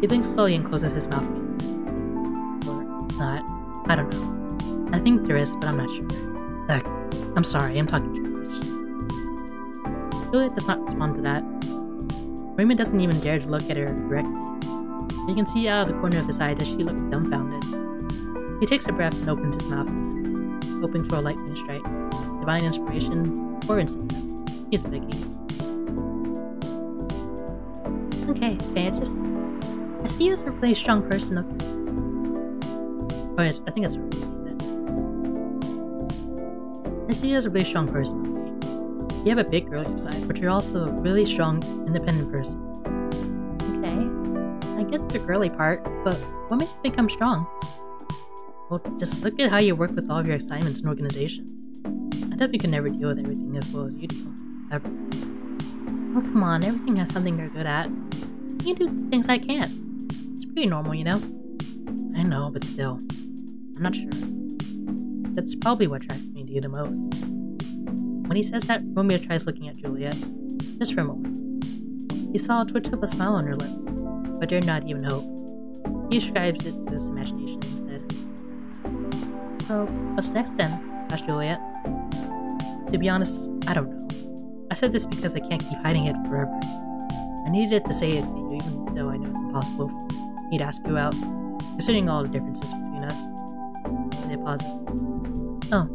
He blinks slowly and closes his mouth again. Or not. I don't know. I think there is, but I'm not sure. I'm sorry, I'm talking gibberish. Juliet does not respond to that. Romeo doesn't even dare to look at her directly. You can see out of the corner of his eye that she looks dumbfounded. He takes a breath and opens his mouth again, hoping for a lightning strike, divine inspiration, or instant death. He's begging. Okay, I see you as a really strong person, okay? Oh yes, I think that's what I'm saying. I see you as a really strong person, okay? You have a big girly side, but you're also a really strong, independent person. Okay, I get the girly part, but what makes you think I'm strong? Well, just look at how you work with all of your assignments and organizations. I definitely could never deal with everything as well as you do. Ever. Oh, come on, everything has something they're good at. You can do things I can't. It's pretty normal, you know? I know, but still. I'm not sure. That's probably what attracts me to you the most. When he says that, Romeo tries looking at Juliet, just for a moment. He saw a twitch of a smile on her lips, but dared not even hope. He ascribes it to his imagination instead. So, what's next then? Asked Juliet. To be honest, I don't know. I said this because I can't keep hiding it forever. I needed to say it to you even though I know it's impossible for me to ask you out, considering all the differences between us. And it pauses. Oh,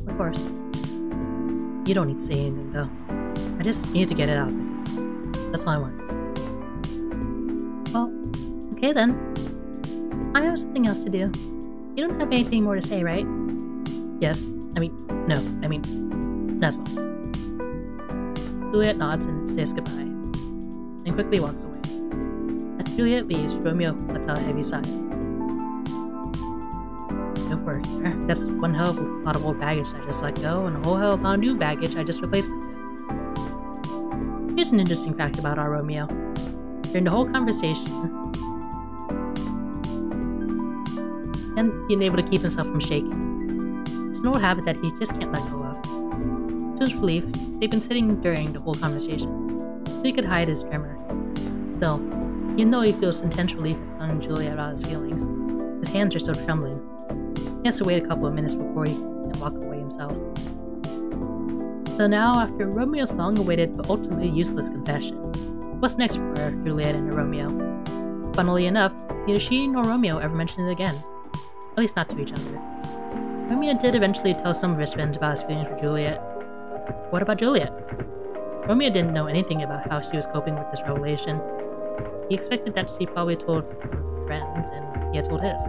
of course. You don't need to say anything though. I just need to get it out of my system. That's all I wanted to say. Well, okay then. I have something else to do. You don't have anything more to say, right? Yes. That's all. Juliet nods and says goodbye, and quickly walks away. As Juliet leaves, Romeo lets out a heavy sigh. Good work there. That's one hell of a lot of old baggage I just let go, and a whole hell of a lot of new baggage I just replaced it with. Here's an interesting fact about our Romeo. During the whole conversation, and being able to keep himself from shaking. It's an old habit that he just can't let go of. To his relief, they've been sitting during the whole conversation, so he could hide his tremor. Still, even though he feels intense relief at telling Juliet about his feelings, his hands are still trembling. He has to wait a couple of minutes before he can walk away himself. So now, after Romeo's long-awaited but ultimately useless confession, what's next for Juliet and her Romeo? Funnily enough, neither she nor Romeo ever mentioned it again. At least not to each other. Romeo did eventually tell some of his friends about his feelings for Juliet. What about Juliet? Romeo didn't know anything about how she was coping with this revelation. He expected that she probably told her friends, and he had told his.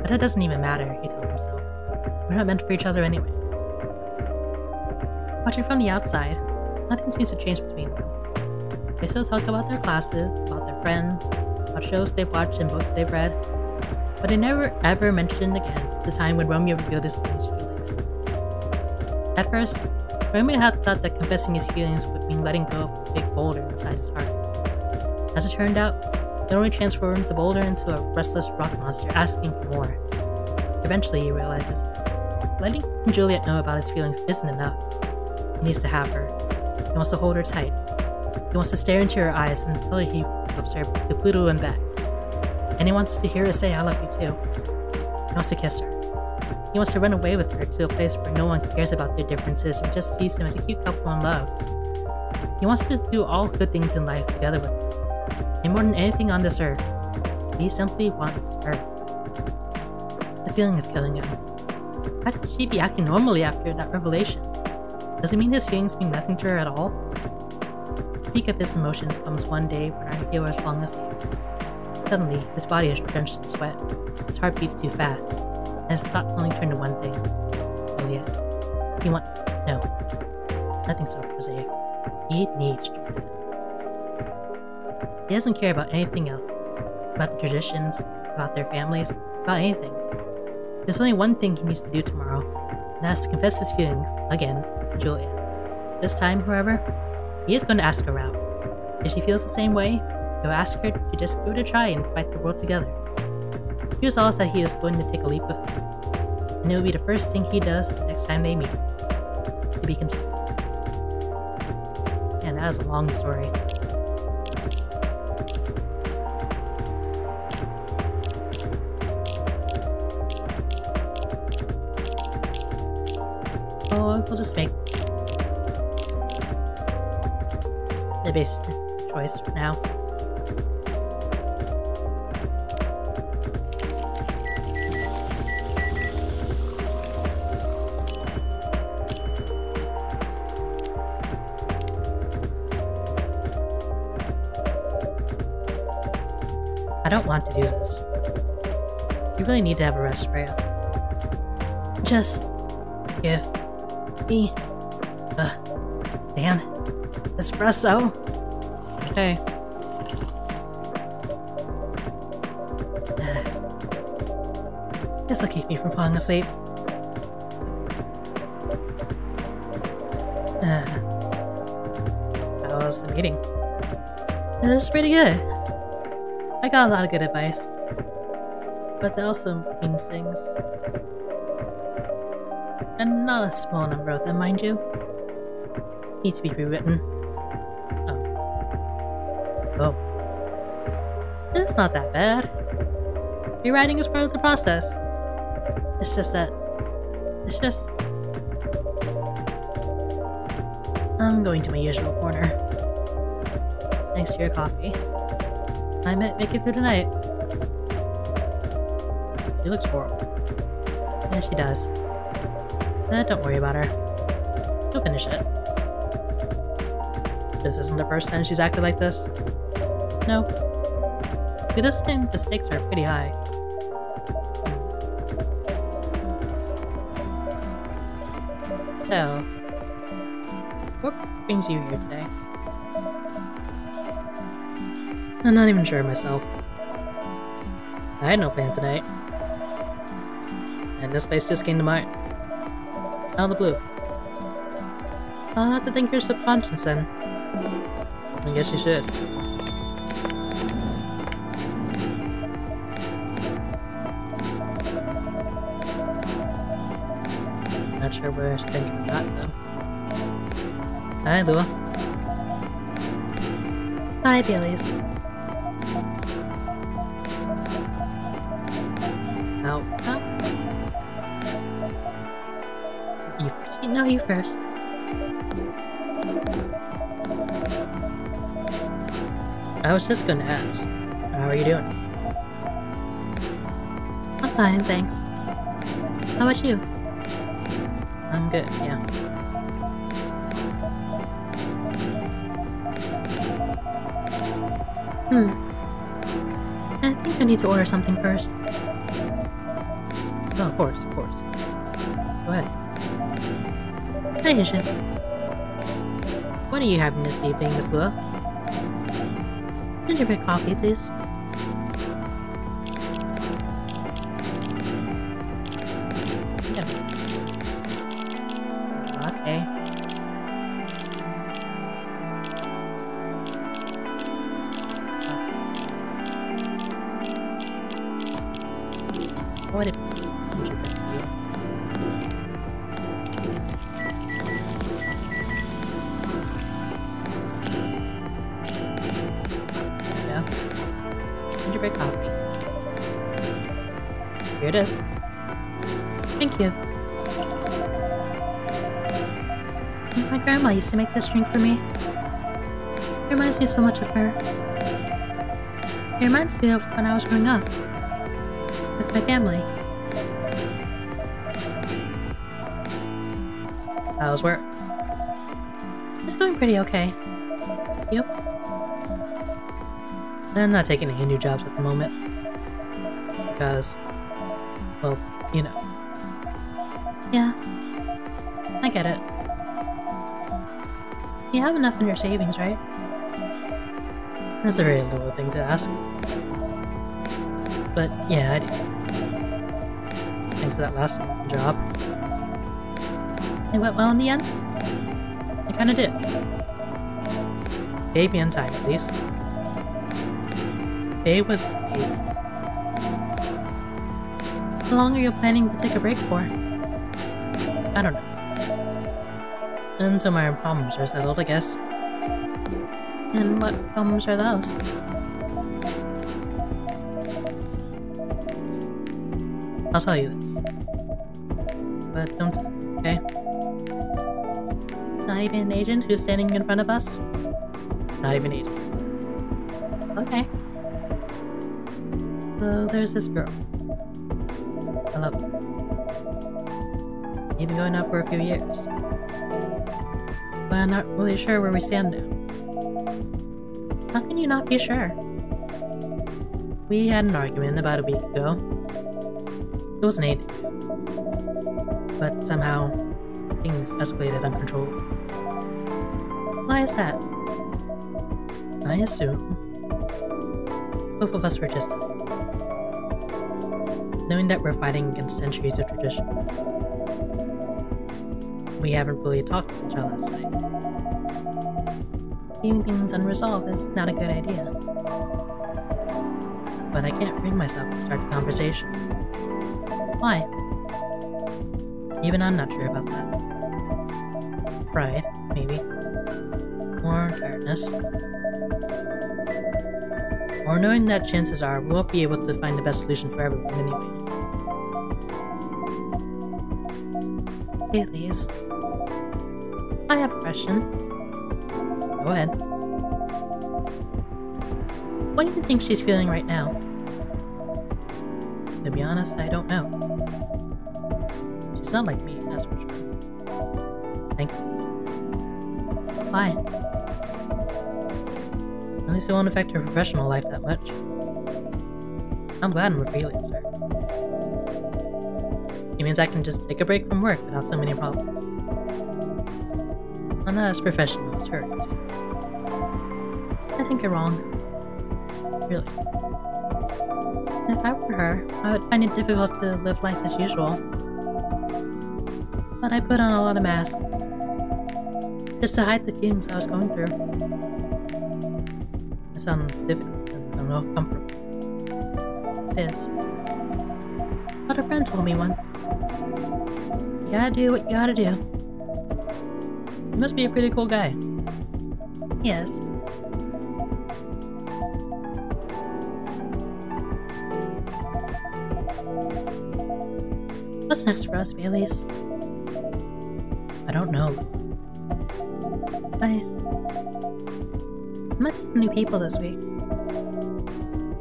But that doesn't even matter, he tells himself. We're not meant for each other anyway. Watching from the outside, nothing seems to change between them. They still talk about their classes, about their friends, about shows they've watched and books they've read, but they never ever mentioned again the time when Romeo revealed his feelings to Juliet. At first, Romeo had thought that confessing his feelings would mean letting go of a big boulder inside his heart. As it turned out, it only transformed the boulder into a restless rock monster asking for more. Eventually, he realizes, letting Juliet know about his feelings isn't enough. He needs to have her. He wants to hold her tight. He wants to stare into her eyes and tell her he loves her to Pluto and back. And he wants to hear her say, I love you too. He wants to kiss her. He wants to run away with her to a place where no one cares about their differences and just sees them as a cute couple in love. He wants to do all good things in life together with her. And more than anything on this earth, he simply wants her. The feeling is killing him. How could she be acting normally after that revelation? Does it mean his feelings mean nothing to her at all? The peak of his emotions comes one day when our hero is falling asleep. Suddenly, his body is drenched in sweat. His heart beats too fast, and his thoughts only turn to one thing. Juliet. He wants... No. Nothing so prosaic. He needs Juliet. He doesn't care about anything else. About the traditions, about their families, about anything. There's only one thing he needs to do tomorrow, and that's to confess his feelings, again, to Juliet. This time, however, he is going to ask her out. If she feels the same way, he'll ask her to just give it a try and fight the world together. Here's all that he is going to take a leap of faith, and it will be the first thing he does the next time they meet. To be continued. And that is a long story. Oh, we'll just make the basic choice for now. I don't want to do this. You really need to have a rest, Freya. Just give me the damn espresso. Okay. This'll keep me from falling asleep. was the meeting? It was pretty good. I got a lot of good advice. But that also means things. And not a small number of them, mind you. Need to be rewritten. Oh. It's not that bad. Rewriting is part of the process. It's just that... I'm going to my usual corner. Thanks to your coffee. I might make it through tonight. She looks horrible. Yeah, she does. Don't worry about her. She'll finish it. This isn't the first time she's acted like this. No. But this time, the stakes are pretty high. So, what brings you here today? I'm not even sure myself. I had no plan tonight. And this place just came to mind. Out of the blue. I'll have to thank your subconscious then. I guess you should. Not sure where I should think of that though. Hi, Lua. Hi, Baileys. Ow. Ow. You first. No, you first. I was just gonna ask. How are you doing? I'm fine, thanks. How about you? I'm good, yeah. I think I need to order something first. Oh, of course, of course. Go ahead. Hi, Asian. What are you having this evening, Miss Lua? Gingerbread coffee, please. Yeah. Latte. What if gingerbread for you? Yeah. Gingerbread coffee. Here it is. Thank you. My grandma used to make this drink for me. It reminds me so much of her. It reminds me of when I was growing up. With my family. How's work? It's going pretty okay. You? I'm not taking any new jobs at the moment. Because, well, you know. Yeah. I get it. You have enough in your savings, right? That's a very little thing to ask. But yeah, I do. Thanks to that last job. It went well in the end? I kinda did. Paid me on time, at least. It was amazing. How long are you planning to take a break for? I don't know. Until my problems are settled, I guess. And what problems are those? I'll tell you this. But don't tell me, okay? Not even an agent who's standing in front of us? Not even agent. Okay. So there's this girl. I love her. We've been going out for a few years. But I'm not really sure where we stand now. How can you not be sure? We had an argument about a week ago. It wasn't anything. But somehow, things escalated uncontrollably. Why is that? I assume both of us were just knowing that we're fighting against centuries of tradition. We haven't really talked to each other this night. leaving things unresolved is not a good idea. But I can't bring myself to start the conversation. Why? Even I'm not sure about that. Pride, maybe. Or tiredness. Or knowing that chances are we won't be able to find the best solution for everyone anyway. Baileys. I have a question. Go ahead. What do you think she's feeling right now? To be honest, I don't know. She's not like me, that's for sure. Thank you. Why? At least it won't affect her professional life that much. I'm glad I'm revealing her. It means I can just take a break from work without so many problems. I'm not as professional as her, is he? I think you're wrong. Really. If I were her, I would find it difficult to live life as usual. But I put on a lot of masks. Just to hide the feelings I was going through. It sounds difficult and uncomfortable. It is. But a friend told me once. You gotta do what you gotta do. He must be a pretty cool guy. Yes. What's next for us, Baileys? I don't know. I met some new people this week.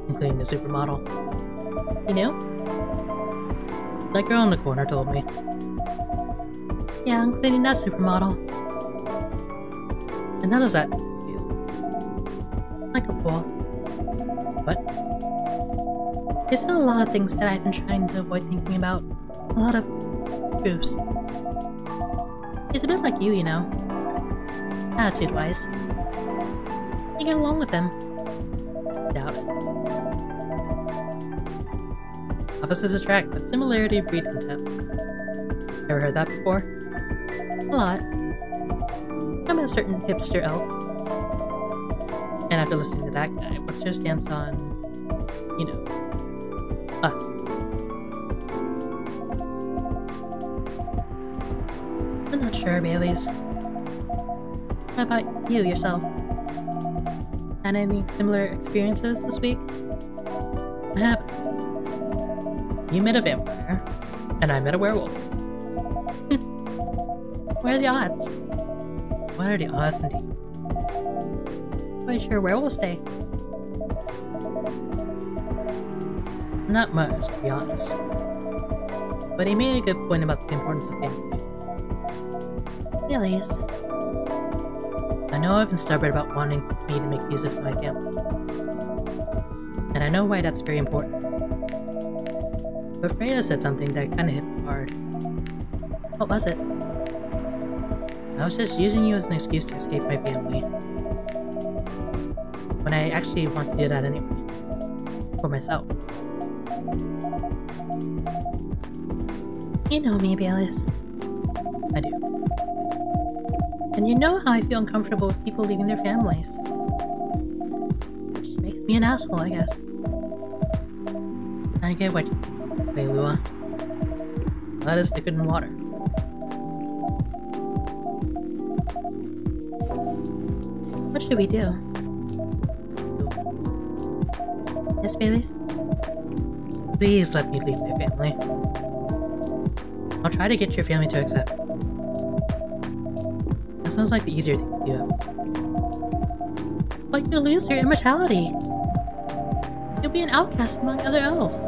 Including the supermodel. You know? That girl in the corner told me. Yeah, including that supermodel. And how does that feel? Like a fool. What? There's still a lot of things that I've been trying to avoid thinking about. A lot of truths. He's a bit like you know. Attitude-wise. You get along with him. Doubt it. Opposites attract, but similarity breeds contempt. Ever heard that before? A lot. I'm a certain hipster elf. And after listening to that guy, what's your stance on, you know, us? I'm not sure, Baileys. How about you, yourself? Had any similar experiences this week? I have. You met a vampire, and I met a werewolf. What are the odds? What are the odds, indeed? What does your werewolf say? Not much, to be honest. But he made a good point about the importance of family. Baileys. I know I've been stubborn about wanting me to make music for my family. And I know why that's very important. But Freya said something that kinda hit me hard. What was it? I was just using you as an excuse to escape my family. When I actually want to do that anyway. For myself. You know me, Baileys. I do. And you know how I feel uncomfortable with people leaving their families. Which makes me an asshole, I guess. I get what you mean, Lua. Let us stick it in water. What should we do? Yes, Baileys? Please let me leave my family. I'll try to get your family to accept. That sounds like the easier thing to do. But you'll lose your immortality. You'll be an outcast among other elves.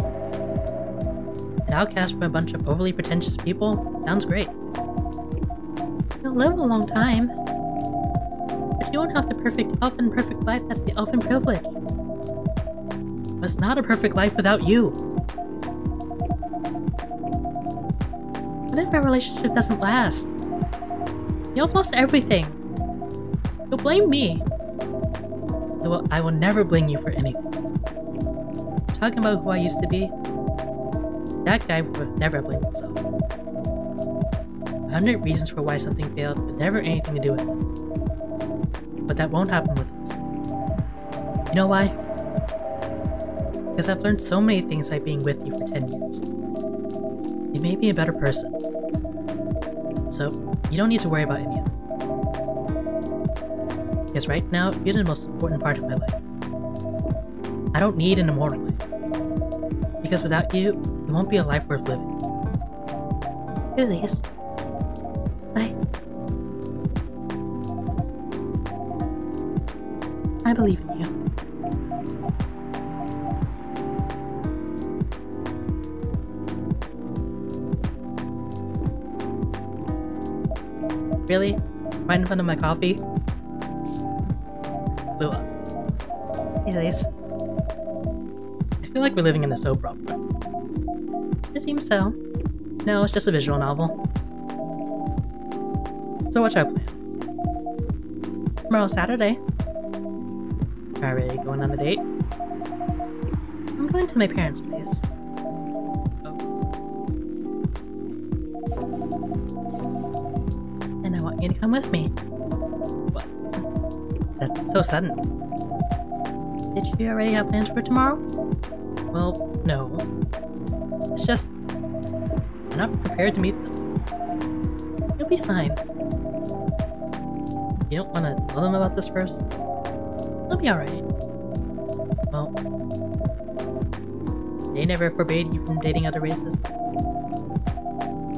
An outcast from a bunch of overly pretentious people? Sounds great. You'll live a long time. But you won't have the perfect elfin perfect life that's the elfin privilege. But it's not a perfect life without you. What if our relationship doesn't last? You'll lost everything. You'll blame me. Well, I will never blame you for anything. Talking about who I used to be, that guy would never blame himself. 100 reasons for why something failed, but never anything to do with it. but that won't happen with us. You know why? Because I've learned so many things by being with you for 10 years. You made me a better person. So, you don't need to worry about any of it. Because right now, you're the most important part of my life. I don't need an immortal life. Because without you, it won't be a life worth living. Julius. I believe in you. Really? Right in front of my coffee? Blew up. Julius. I feel like we're living in a soap opera. It seems so. No, it's just a visual novel. So what's our plan? Tomorrow's Saturday. Are we going on a date? I'm going to my parents' place. Oh. And I want you to come with me. What? That's so sudden. Did you already have plans for tomorrow? Well, no. It's just... I'm not prepared to meet them. You'll be fine. You don't want to tell them about this first? They'll be alright. Well... They never forbade you from dating other races.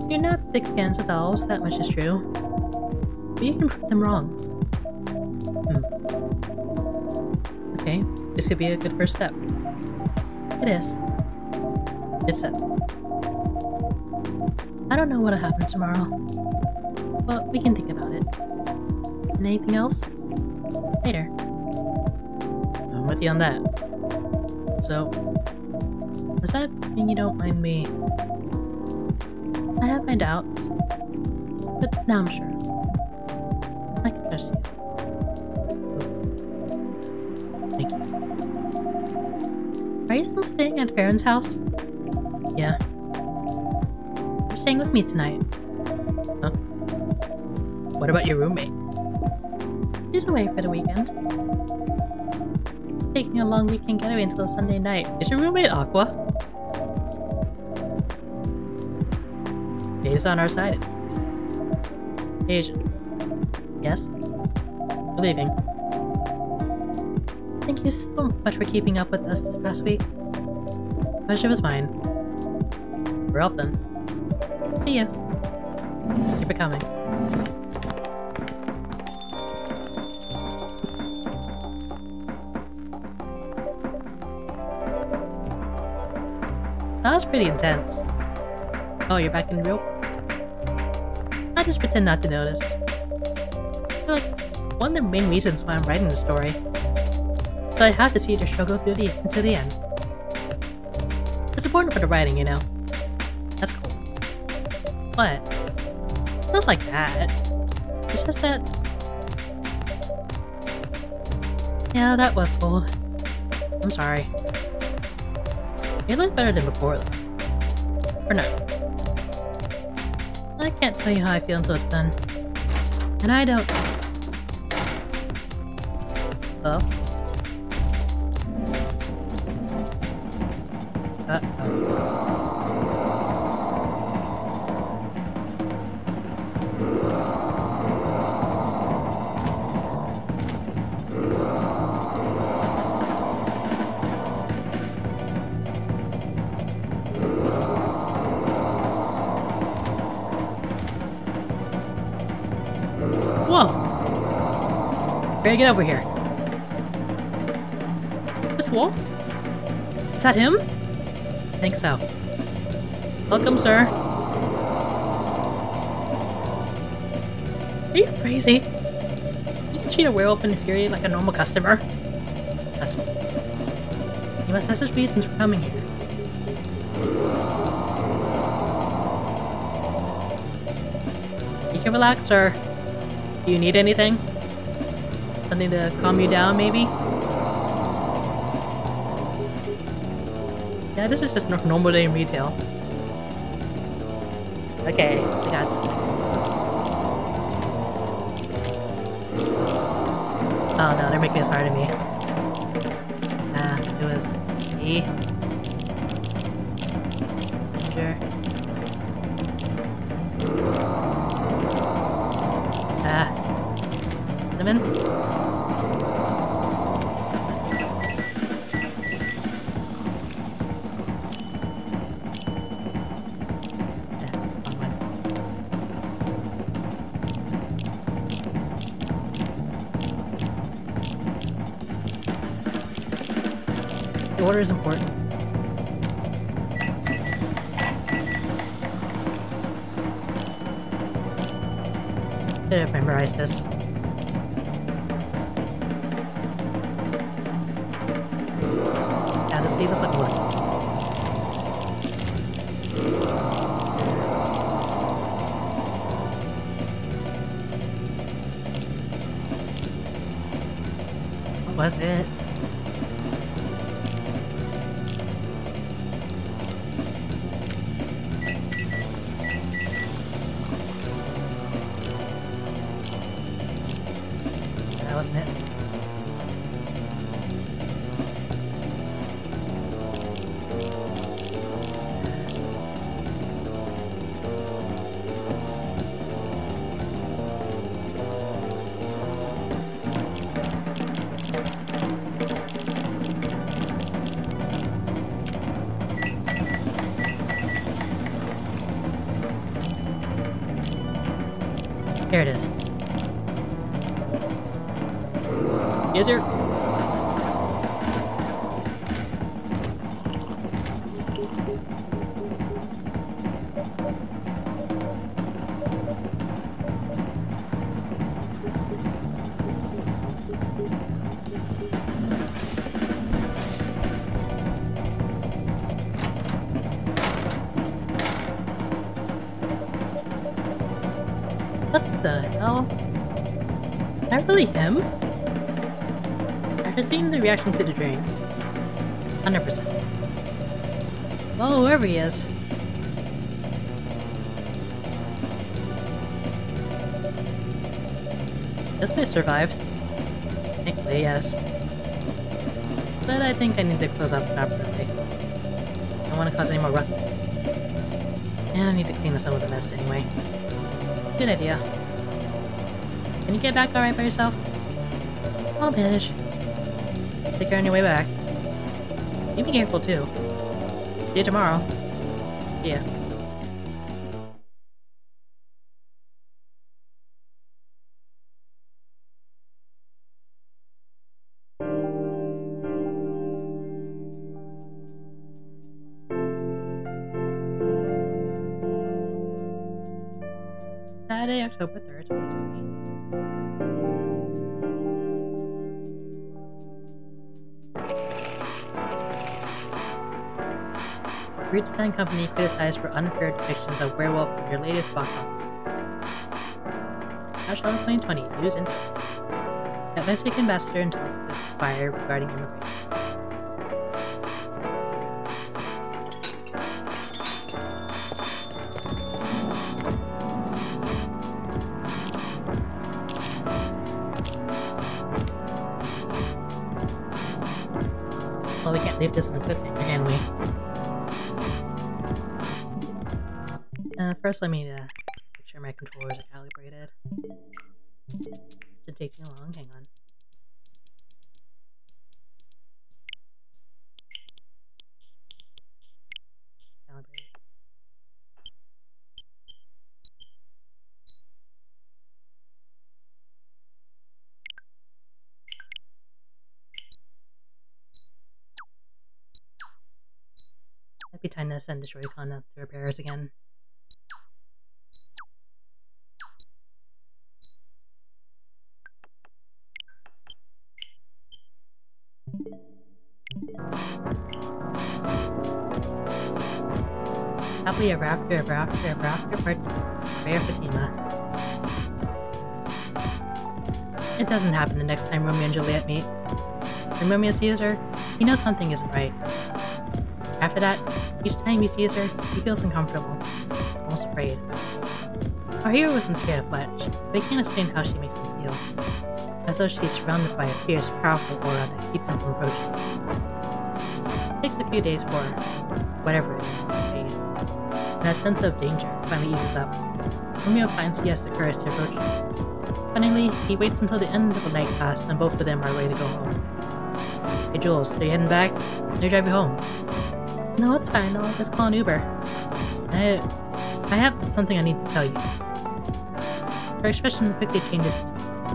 You're not big fans of elves, that much is true. But you can prove them wrong. Okay, this could be a good first step. It is. It's set. I don't know what'll happen tomorrow. But we can think about it. And anything else? Later. I'm with you on that. So, does that mean you don't mind me? I have my doubts. But now I'm sure. I can trust you. Thank you. Are you still staying at Farron's house? Yeah. You're staying with me tonight. Huh? What about your roommate? She's away for the weekend. Taking a long weekend getaway until Sunday night. Is your roommate Aqua? Faye's on our side, it seems. Asian. Yes? We're leaving. Thank you so much for keeping up with us this past week. Pleasure was mine. We're off then. See you. Thank you for coming. That was pretty intense. Oh, you're back in the room? I just pretend not to notice. I feel like one of the main reasons why I'm writing the story. So I have to see their struggle until the end. It's important for the writing, you know. That's cool. What? Not like that. It's just that... Yeah, that was cold. I'm sorry. You look better than before, though. Or not. I can't tell you how I feel until it's done. And I don't... Oh? Whoa! Better get over here. This wolf? Is that him? I think so. Welcome, sir. Are you crazy? You can treat a werewolf in a fury like a normal customer. Trust me. You must have such reasons for coming here. You can relax, sir. Do you need anything? Something to calm you down, maybe? Yeah, this is just normal day in retail. Okay, I got this. Oh no, they're making this hard on me. It was E. Ginger. Cinnamon. The order is important. Should have memorized this. Yeah, this please, let's let me look. What was it? That wasn't it. Here it is. User. What the hell? Is that really him? After seeing the reaction to the drain. 100%. Well, whoever he is. This place survived. Thankfully, yes. But I think I need to close up properly. I don't want to cause any more ruckus. And I need to clean up some of the mess anyway. Good idea. Can you get back alright by yourself? I'll manage. Take care on your way back. You be careful too. See you tomorrow. See ya. Saturday, October 3rd, 2020. Rootstein Company criticized for unfair depictions of werewolf in your latest box office. Touchdown 2020 News and Notes. Atlantic Ambassador and talked with Fire regarding immigration. Well, we can't leave this on a cliffhanger, can we? First let me make sure my controllers are calibrated. Shouldn't take too long, hang on. Calibrate. Might be time to send this Joy-Con up to repair it again. Happily ever after, part 2. Rare Fatima. It doesn't happen the next time Romeo and Juliet meet. When Romeo sees her, he knows something isn't right. After that, each time he sees her, he feels uncomfortable, almost afraid. Our hero isn't scared of Fletch, but he can't explain how she makes him feel. As though she's surrounded by a fierce, powerful aura that keeps him from approaching. It takes a few days for whatever it is to fade, and a sense of danger finally eases up. Romeo finds he has the courage to approach her. Finally, he waits until the end of the night pass and both of them are ready to go home. Hey Jules, so you heading back? Let me drive you home. No, it's fine. I'll just call an Uber. I have something I need to tell you. Her expression quickly changes to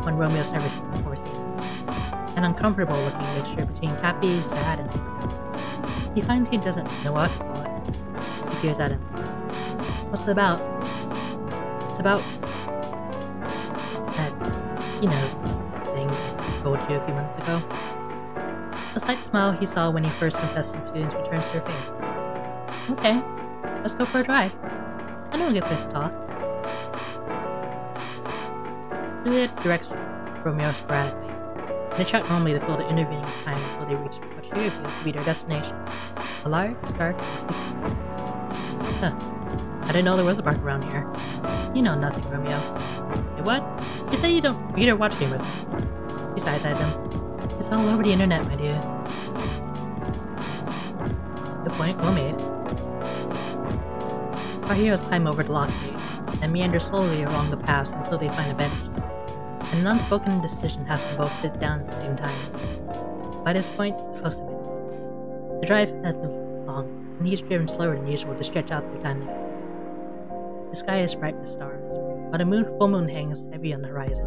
one Romeo's never seen before seen. An uncomfortable looking mixture between happy, sad, and angry. He finds he doesn't know what to call it. He peers at him. What's it about? It's about that, thing I told you a few months ago. The slight smile he saw when he first confessed his feelings returns to her face. Okay, let's go for a drive. I know a good place to talk. Juliet directs Romeo sporadically. They chat normally to fill the intervening time until they reach what she reveals to be their destination. A large, dark, Huh. I didn't know there was a park around here. You know nothing, Romeo. Hey, what? You say you don't read or watch Game of Thrones. She side-eyes him. It's all over the internet, my dude. Good point, well made. Our heroes climb over the lock gate and meander slowly along the paths until they find a bench. And an unspoken decision has them both sit down at the same time. By this point, it's close to midnight. The drive has been long, and he's driven slower than usual to stretch out their time together. The sky is bright with stars, but a full moon hangs heavy on the horizon.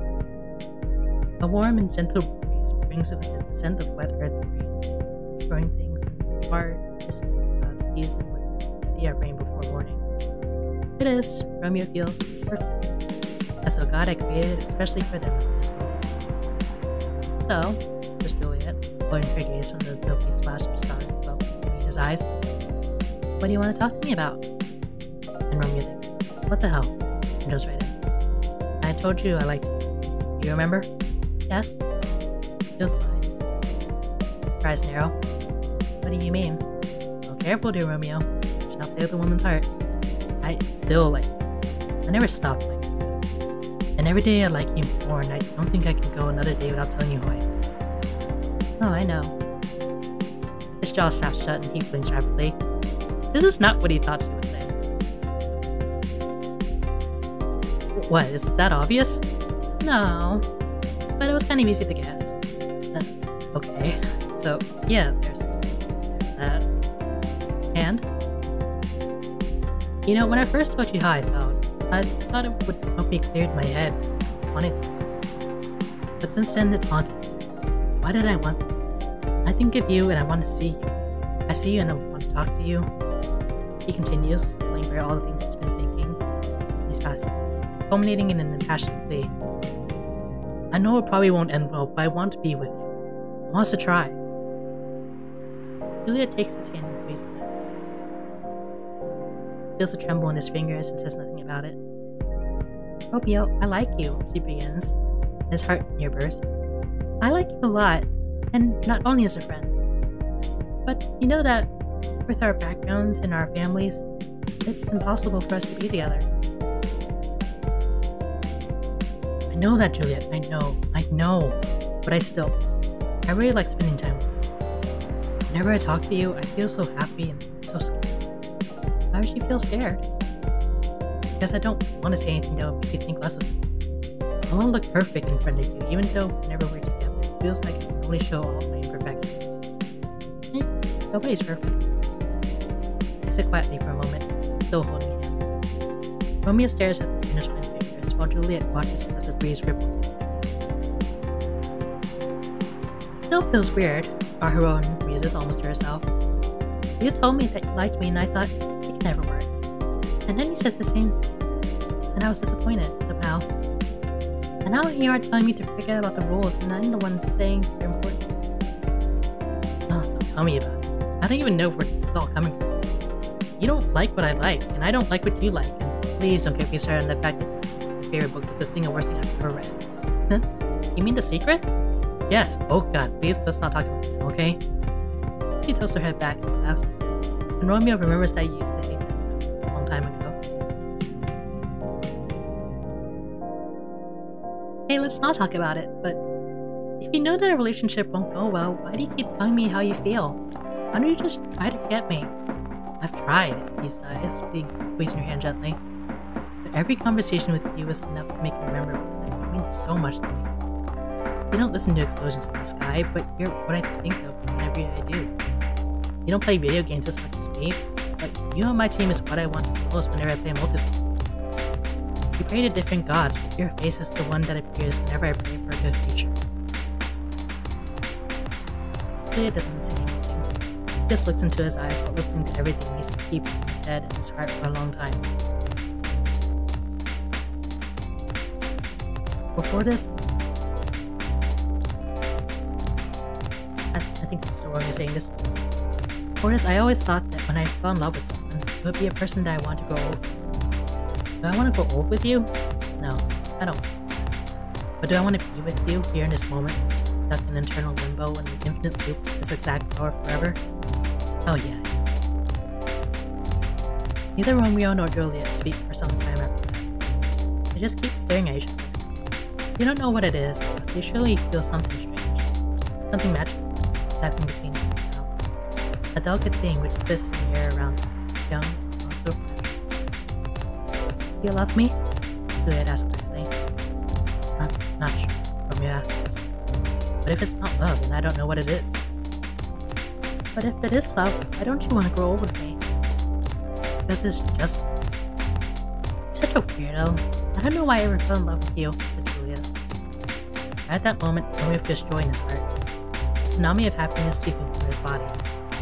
A warm and gentle breeze brings with it the scent of wet earth and rain, growing things in far distant clouds tease them with the idea of rain before morning. It is, Romeo feels, perfect. As though God had created it especially for them at this moment. So, says Juliet, pulling her gaze from the milky splash of stars above his eyes. What do you want to talk to me about? And Romeo did. What the hell? And goes right in. I told you I liked you. You remember? Yes. It was a lie. Her eyes narrow. What do you mean? Oh, careful, dear Romeo. You should not play with a woman's heart. I still like you. I never stopped liking you. And every day I like you more, and I don't think I can go another day without telling you who I am. Oh, I know. His jaw snaps shut and he blinks rapidly. This is not what he thought she would say. What, is that obvious? No. But it was kind of easy to guess. Okay. So, yeah, there's that. And? You know, when I first told you how I felt, I thought it would help me clear my head. I wanted to. But since then, it's haunted me. Why did I want? I think of you and I want to see you. I see you and I want to talk to you. He continues, telling her all the things he's been thinking these past days, culminating in an impassioned plea. I know it probably won't end well, but I want to be with you. I want us to try. Julia takes his hand and squeezes it. Feels a tremble in his fingers and says nothing about it. Romeo, I like you, she begins, and his heart near bursts. I like you a lot, and not only as a friend. But you know that, with our backgrounds and our families, it's impossible for us to be together. I know that, Juliet, I know. But I really like spending time with you. Whenever I talk to you, I feel so happy and so scared. Why would you feel scared? Because I don't want to say anything that would make you think less of me. I want to look perfect in front of you, even though whenever we're together, it feels like I can only show all of my imperfections. Nobody's perfect. They sit quietly for a moment, still holding hands. Romeo stares at the intertwined fingers, while Juliet watches as a breeze ripples. Still feels weird, Baruo muses almost to herself. You told me that you liked me and I thought, it can never work. And then you said the same, and I was disappointed, somehow. And now you are telling me to forget about the rules and I'm the one saying they're important. Oh, don't tell me about it. I don't even know where this is all coming from. You don't like what I like, and I don't like what you like, and please don't get me started on the fact that your favorite book is the single worst thing I've ever read. Huh? You mean The Secret? Yes. Oh god, please let's not talk about it, okay? She tilts her head back and laughs, and Romeo remembers that you used to hate that sound a long time ago. Hey, let's not talk about it, but If you know that a relationship won't go well, why do you keep telling me how you feel? Why don't you just try to forget me? I've tried, he sighs, squeezing her hand gently. But every conversation with you is enough to make me remember that you mean so much to me. You don't listen to explosions in the sky, but you're what I think of whenever I do. You don't play video games as much as me, but you on my team is what I want the most whenever I play multiplayer. You pray to different gods, but your face is the one that appears whenever I pray for a good future. Juliet doesn't say anything. He just looks into his eyes while listening to everything he's been keeping in his head and his heart for a long time. Before this, I think this is the wrong way of saying this. Before this, I always thought that when I fell in love with someone, it would be a person that I want to grow old with. Do I want to grow old with you? No, I don't. But do I want to be with you here in this moment, stuck in internal limbo and an infinite loop with this exact power forever? Oh yeah. Neither Romeo nor Juliet speak for some time after that. They just keep staring at each other. You don't know what it is, but they surely feel something strange. Something magical is happening between them now. A delicate thing which twists in the air around them, young, also fresh. Do you love me? Juliet asked quietly. Not sure, Romeo asked. But if it's not love, then I don't know what it is. But if it is love, why don't you want to grow old with me? Because it's just such a weirdo. I don't know why I ever fell in love with you, said Julia. At that moment, Romeo feels joy in his heart. A tsunami of happiness sweeping through his body,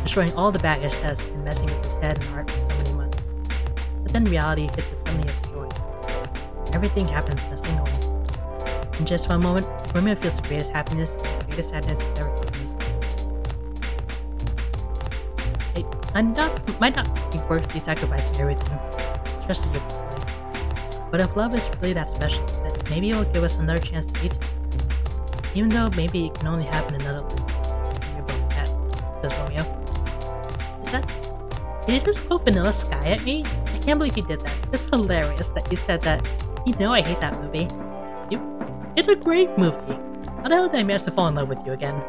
destroying all the baggage that has been messing with his head and heart for so many months. But then reality hits as suddenly as the joy. Everything happens in a single instant. In just one moment, Romeo feels the greatest happiness and the greatest sadness he's ever felt in his life. It might not be worth the sacrifice of everything, especially your family. But if love is really that special, then maybe it will give us another chance to be together. Even though maybe it can only happen in another life. You're both cats, says Romeo. Is that... Did you just quote Vanilla Sky at me? I can't believe you did that. It's hilarious that you said that. You know I hate that movie. It's a great movie. How the hell did I manage to fall in love with you again?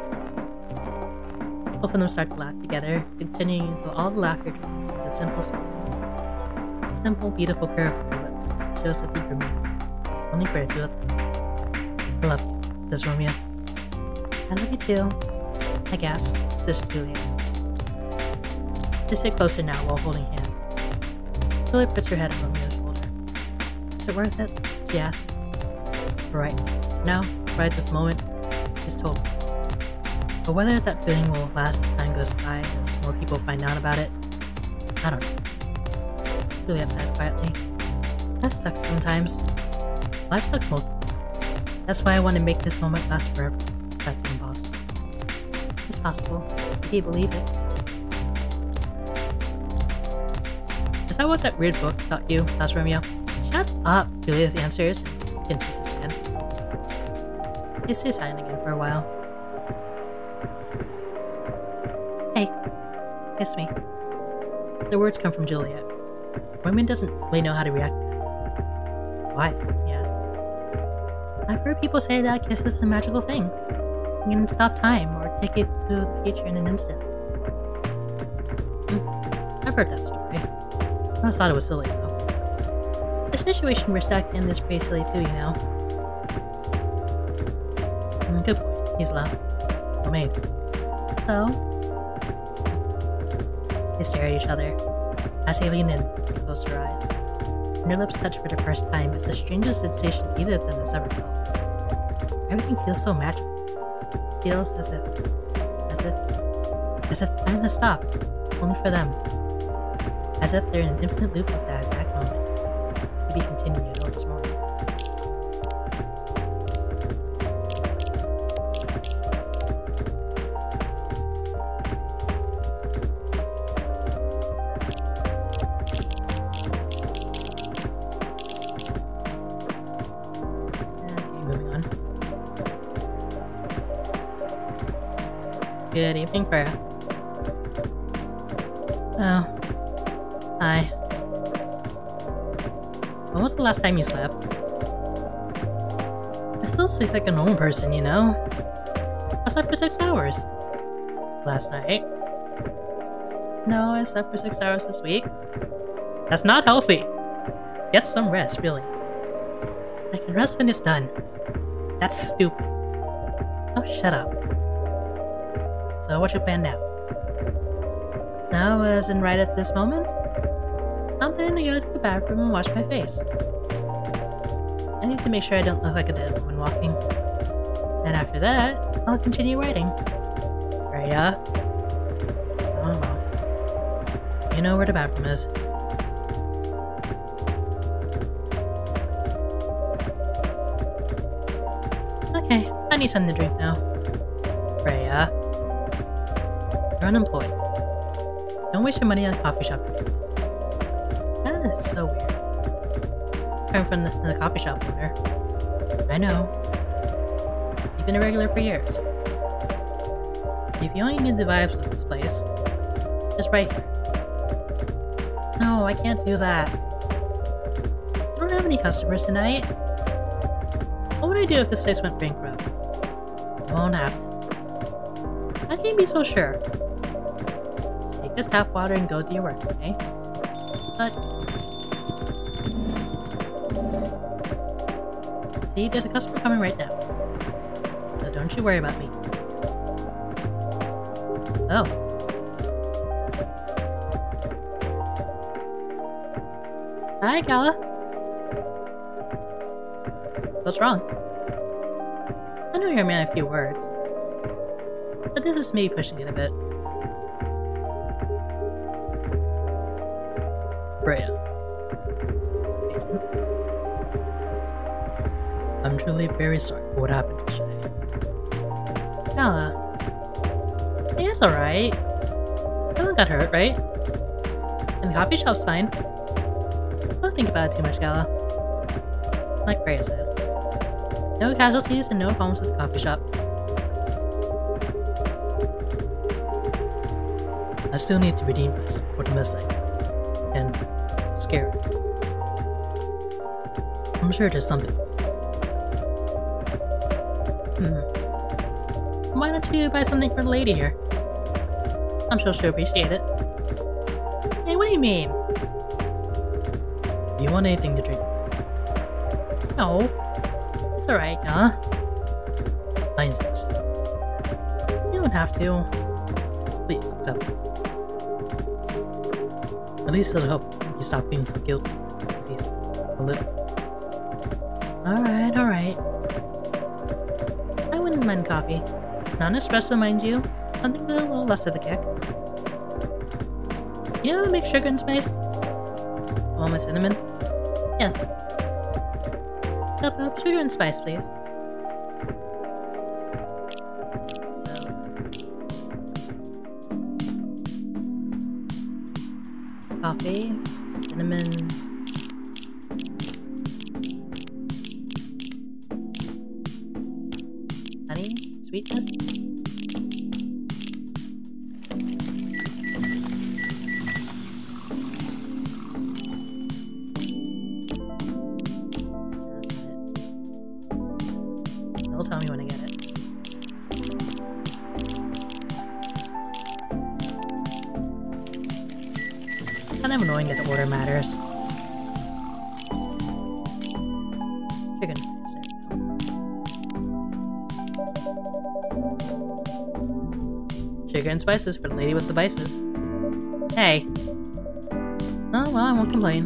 Both of them start to laugh together, continuing until all the laughter turns into simple smiles. A simple, beautiful curve of the lips that shows a deeper meaning, only for the two of them. I love you, says Romeo. I love you too, I guess, says Juliet. They sit closer now while holding hands. Juliet puts her head on Romeo's shoulder. Is it worth it? She asks. Right now, right this moment, is told. But whether that feeling will last as time goes by, as more people find out about it, I don't know. Juliet sighs quietly. Life sucks sometimes. Life sucks most. That's why I want to make this moment last forever. That's impossible. It's possible, if you believe it. Is that what that weird book taught you? Asked Romeo. Shut up, Juliet answers. Pinches his hand. He stays silent again for a while. Hey, kiss me. The words come from Juliet. Romeo doesn't really know how to react to that. Why? He asks. I've heard people say that a kiss is a magical thing. You can stop time or take it to the future in an instant. I've heard that story. I always thought it was silly though. The situation we're stuck in is pretty silly too, you know. Good point. He's loud. For me. So? They stare at each other. As they lean in, she closes her eyes. When her lips touch for the first time, it's the strangest sensation either of them has ever felt. Everything feels so magical. It feels as if time has stopped, only for them. As if they're in an infinite loop of that exact moment. To be continued all this morning. Good evening, Freya. Oh. Hi. When was the last time you slept? I still sleep like a normal person, you know? I slept for 6 hours last night. No, I slept for 6 hours this week. That's not healthy. Get some rest, really. I can rest when it's done. That's stupid. Oh, shut up. So, what's your plan now? Now, as in right at this moment, I'm planning to go to the bathroom and wash my face. I need to make sure I don't look like a dead woman walking. And after that, I'll continue writing. Freya? Oh well. You know where the bathroom is. Okay, I need something to drink now. Freya? You're unemployed. Don't waste your money on coffee shop drinks. That is so weird. I'm from the coffee shop owner. I know. You've been a regular for years. If you only need the vibes of this place, just right here. No, I can't do that. I don't have any customers tonight. What would I do if this place went bankrupt? It won't happen. I can't be so sure. Just take this tap water and go do your work, okay? But... see, there's a customer coming right now. So don't you worry about me. Oh. Hi, Gala. What's wrong? I know you're a man of few words, but this is me pushing it a bit. Freya. I'm truly very sorry for what happened yesterday. Gala. Hey, it's alright. No one got hurt, right? And the coffee shop's fine. Don't think about it too much, Gala. Like Freya said. No casualties and no problems with the coffee shop. I still need to redeem myself for the mistake. And scared. I'm sure there's something. Why don't you buy something for the lady here? I'm sure she'll appreciate it. Hey, what do you mean? Do you want anything to drink? No. It's alright, huh? I insist. You don't have to. Please, accept it. At least it'll help you stop feeling so guilty. At least a little. Alright, alright. I wouldn't mind coffee. Not an espresso, mind you. Something with a little less of the kick. You know how to make sugar and spice? Want my cinnamon? Yes. Cup of sugar and spice, please. So... coffee, cinnamon... honey, sweetness. They'll tell me when I get it. Kind of annoying that the order matters. Chicken spice, there we go. Sugar and spices for the lady with the vices. Hey. Oh, well, I won't complain.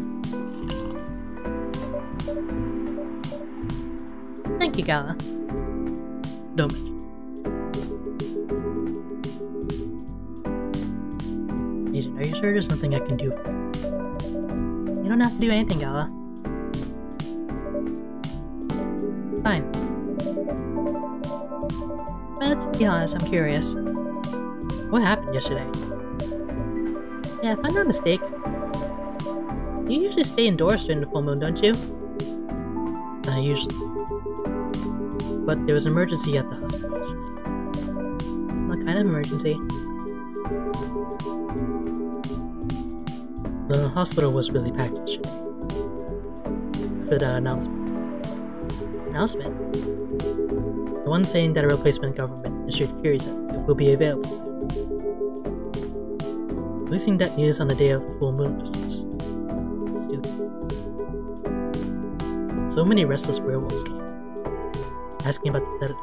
Thank you, Gala. Don't mention. Agent, are you sure there's nothing I can do for you? You don't have to do anything, Gala. Fine. But to be honest, I'm curious. What happened yesterday? Yeah, if I'm not mistaken, you usually stay indoors during the full moon, don't you? Not usually. But there was an emergency at the hospital yesterday. What kind of emergency? The hospital was really packed yesterday. After that announcement. Announcement? The one saying that a replacement government issued Fury said it will be available soon. Releasing that news on the day of the full moon was just stupid. So many restless werewolves came, asking about the sedative,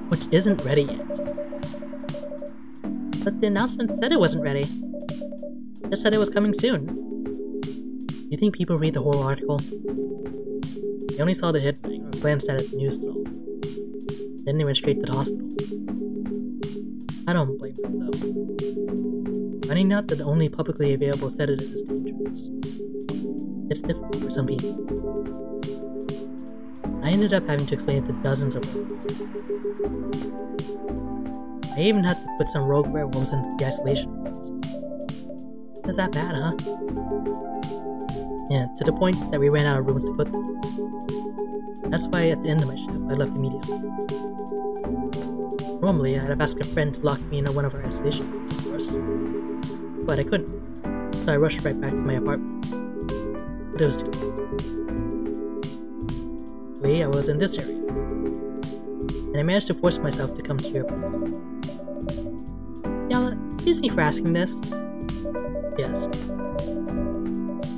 which isn't ready yet. But the announcement said it wasn't ready. It just said it was coming soon. You think people read the whole article? They only saw the headline or glanced at it the news saw. Then they went straight to the hospital. I don't blame them though. Finding out that the only publicly available sedative is dangerous. It's difficult for some people. I ended up having to explain it to dozens of werewolves. I even had to put some rogue werewolves into the isolation rooms. It was that bad, huh? Yeah, to the point that we ran out of rooms to put them. That's why at the end of my shift, I left immediately. Normally, I'd have asked a friend to lock me into one of our isolation rooms, of course. But I couldn't, so I rushed right back to my apartment. But it was too late. Luckily, I was in this area, and I managed to force myself to come to your place. Y'all, excuse me for asking this. Yes.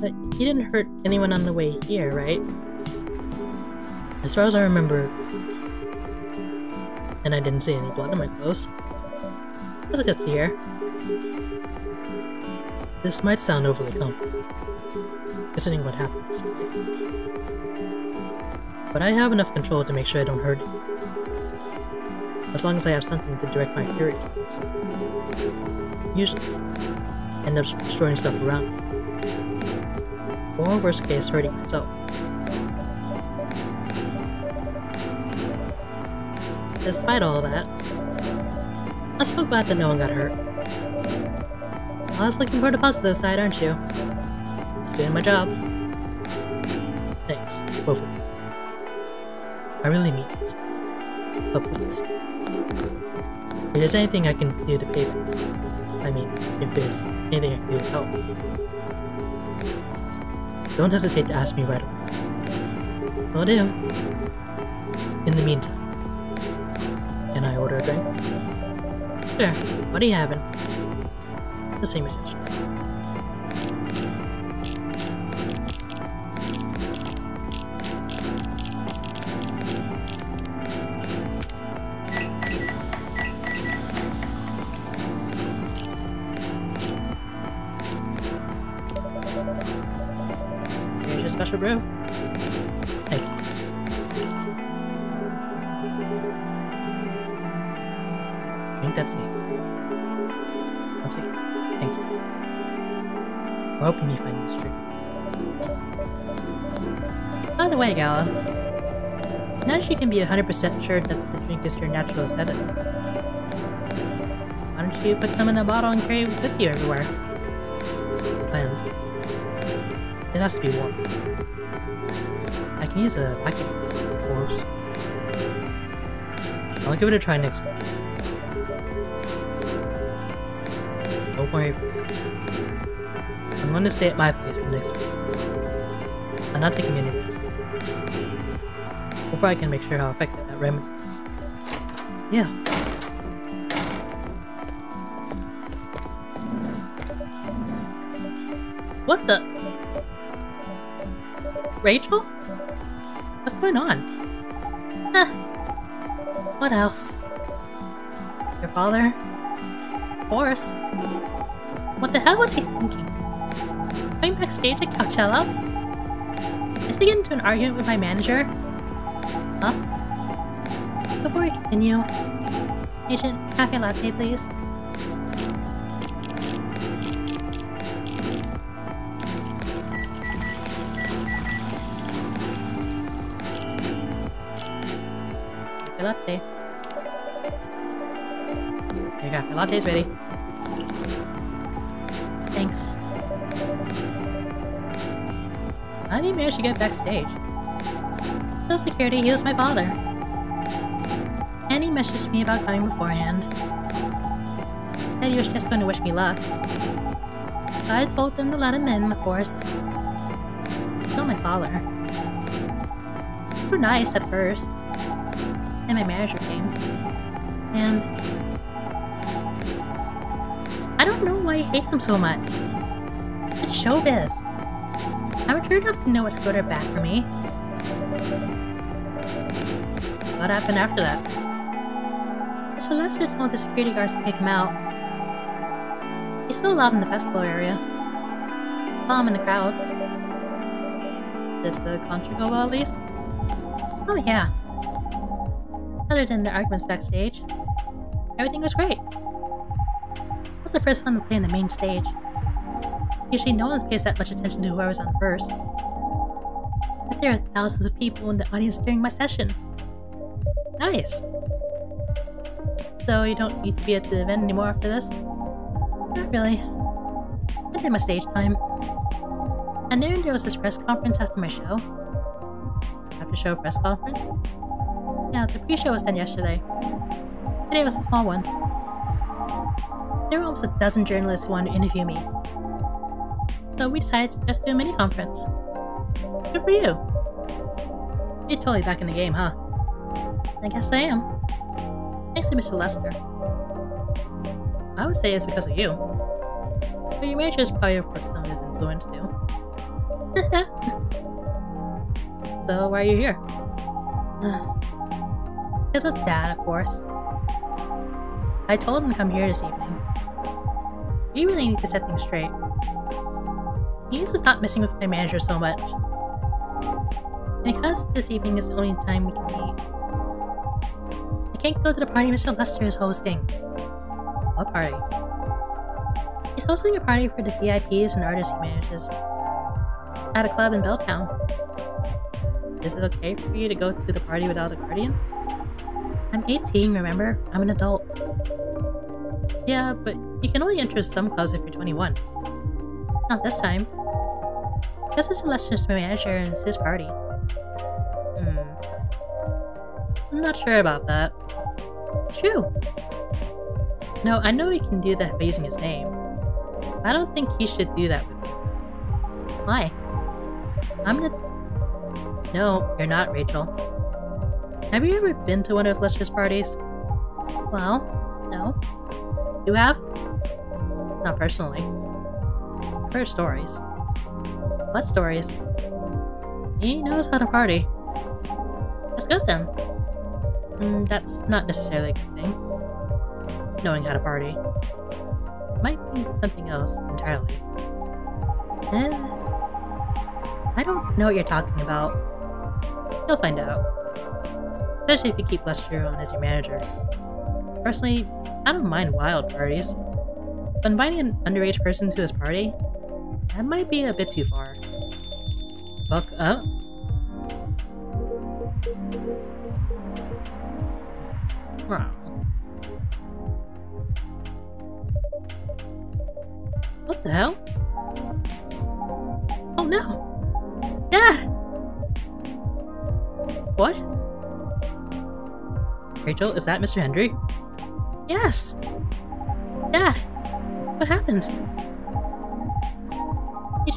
But you didn't hurt anyone on the way here, right? As far as I remember, and I didn't see any blood on my clothes. That's a good fear. This might sound overly confident, considering what happened yesterday. But I have enough control to make sure I don't hurt you. As long as I have something to direct my fury towards. Usually, I end up destroying stuff around me. Or worst case, hurting myself. Despite all that, I'm so glad that no one got hurt. I was looking for the positive side, aren't you? Just doing my job. Thanks, both of you. I really mean it. But please, if there's anything I can do to pay back, I mean, if there's anything I can do to help, don't hesitate to ask me right away. Will do. In the meantime, can I order a drink? Sure, what are you having? The same as yesterday. Here's your special brew. Thank you. Drink that seat. Let's see. Thank you. We're hoping you find this drink. By the way, Gala, now that you can be 100% sure that the drink is your natural sedative, why don't you put some in a bottle and carry it with you everywhere? That's the plan. It has to be warm. I can use a vacuum, of course. I'll give it a try next week. Don't worry. I'm going to stay at my place for next week. I'm not taking any risks. Before I can make sure how effective that remedy is. Yeah. What the? Rachel? What's going on? What else? Your father? Boris? What the hell was he thinking? Going backstage at Coachella? Is he getting into an argument with my manager? Huh? Before we continue, Agent, cafe latte, please. Cafe latte. Your cafe latte's ready. Thanks. How did he manage to get backstage? So security, he was my father. And he messaged me about coming beforehand. Said he was just going to wish me luck. So I told them to let him in, of course. He's still my father. They were nice at first. time my manager came. And I don't know why he hates him so much. It's showbiz. I'm mature enough to know what's good or bad for me. What happened after that? So Lester told the security guards to kick him out. He's still allowed in the festival area. Saw him in the crowds. Did the concert go well at least? Oh yeah. Other than the arguments backstage, everything was great. I was the first one to play on the main stage. Usually no one pays that much attention to whoever's on first. But there are thousands of people in the audience during my session. Nice! So you don't need to be at the event anymore after this? Not really. I did my stage time. And then there was this press conference after my show. After show press conference? Yeah, the pre-show was done yesterday. Today was a small one. There were almost a dozen journalists who wanted to interview me. So we decided to just do a mini conference. Good for you. You're totally back in the game, huh? I guess I am. Thanks to Mr. Lester. I would say it's because of you. But your manager is probably of some of his influence too. So why are you here? Because of Dad, of course. I told him to come here this evening. We really need to set things straight. He needs to stop messing with my manager so much. And because this evening is the only time we can meet, I can't go to the party Mr. Lester is hosting. What party? He's hosting a party for the VIPs and artists he manages at a club in Belltown. Is it okay for you to go to the party without a guardian? I'm 18, remember? I'm an adult. Yeah, but you can only enter some clubs if you're 21. Not this time. Because Mr. Lester's my manager and it's his party. I'm not sure about that. True. No, I know he can do that by using his name. I don't think he should do that with you. Why? I'm gonna... No, you're not, Rachel. Have you ever been to one of Lester's parties? Well, no. You have? Not personally. I've heard stories. What stories? He knows how to party. That's good then. That's not necessarily a good thing. Knowing how to party. Might be something else entirely. I don't know what you're talking about. You'll find out. Especially if you keep Lester on as your manager. Personally, I don't mind wild parties. But inviting an underage person to his party? That might be a bit too far. Fuck up. Wow. What the hell? Oh no! Dad! What? Rachel, is that Mr. Hendry? Yes! Dad! What happened?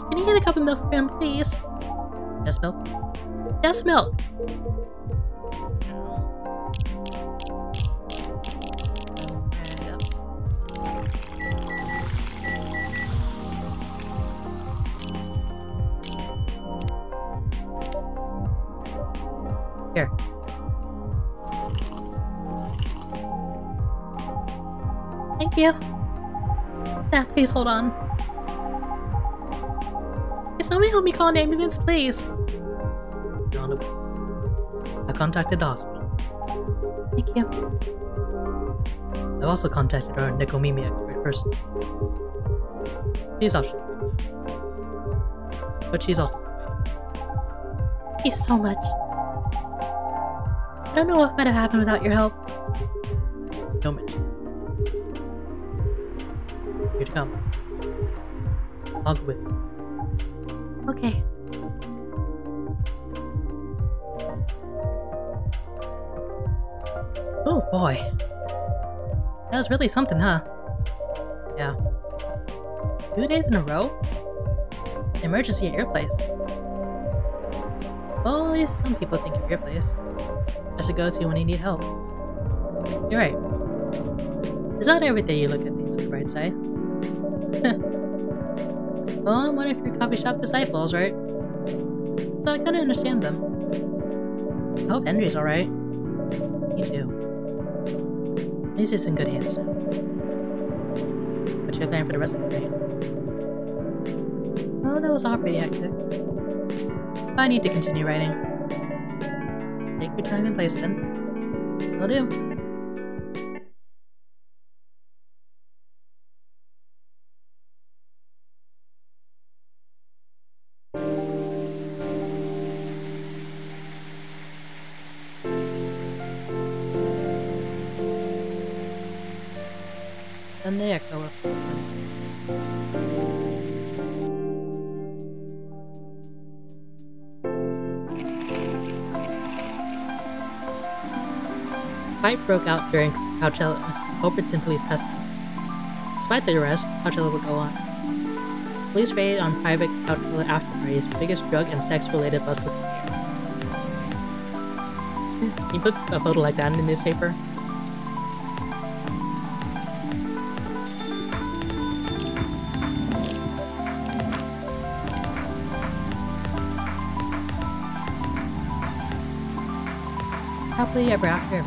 Can you get a cup of milk for him, please? Just milk? Just milk! Here. Thank you. Dad, please hold on. Can somebody help me call an ambulance, please? You're on the way. I contacted the hospital. Thank you. I've also contacted our Nekomimi expert person. She's optional right now. But she's also on the way. Thank you so much. I don't know what might have happened without your help. Don't mention it. Here to come. I'll go with you. Okay. Oh boy. That was really something, huh? Yeah. 2 days in a row? Emergency at your place. Well, at least some people think of your place. Just to go to when you need help. You're right. It's not every day you look at things on the bright side. Well, I'm one of your coffee shop disciples, right? So I kinda understand them. I hope Henry's alright. Me too. At least he's in good hands now. What's your plan for the rest of the day? Well, that was all pretty hectic. I need to continue writing. Take your time and place them. Will do. Sunday, October 4th. Fight broke out during Coachella, Culbertson Police custody. Despite the arrest, Coachella would go on. Police raided on private Coachella after parties, biggest drug and sex-related bust of the year. You put a photo like that in the newspaper? Happily ever after,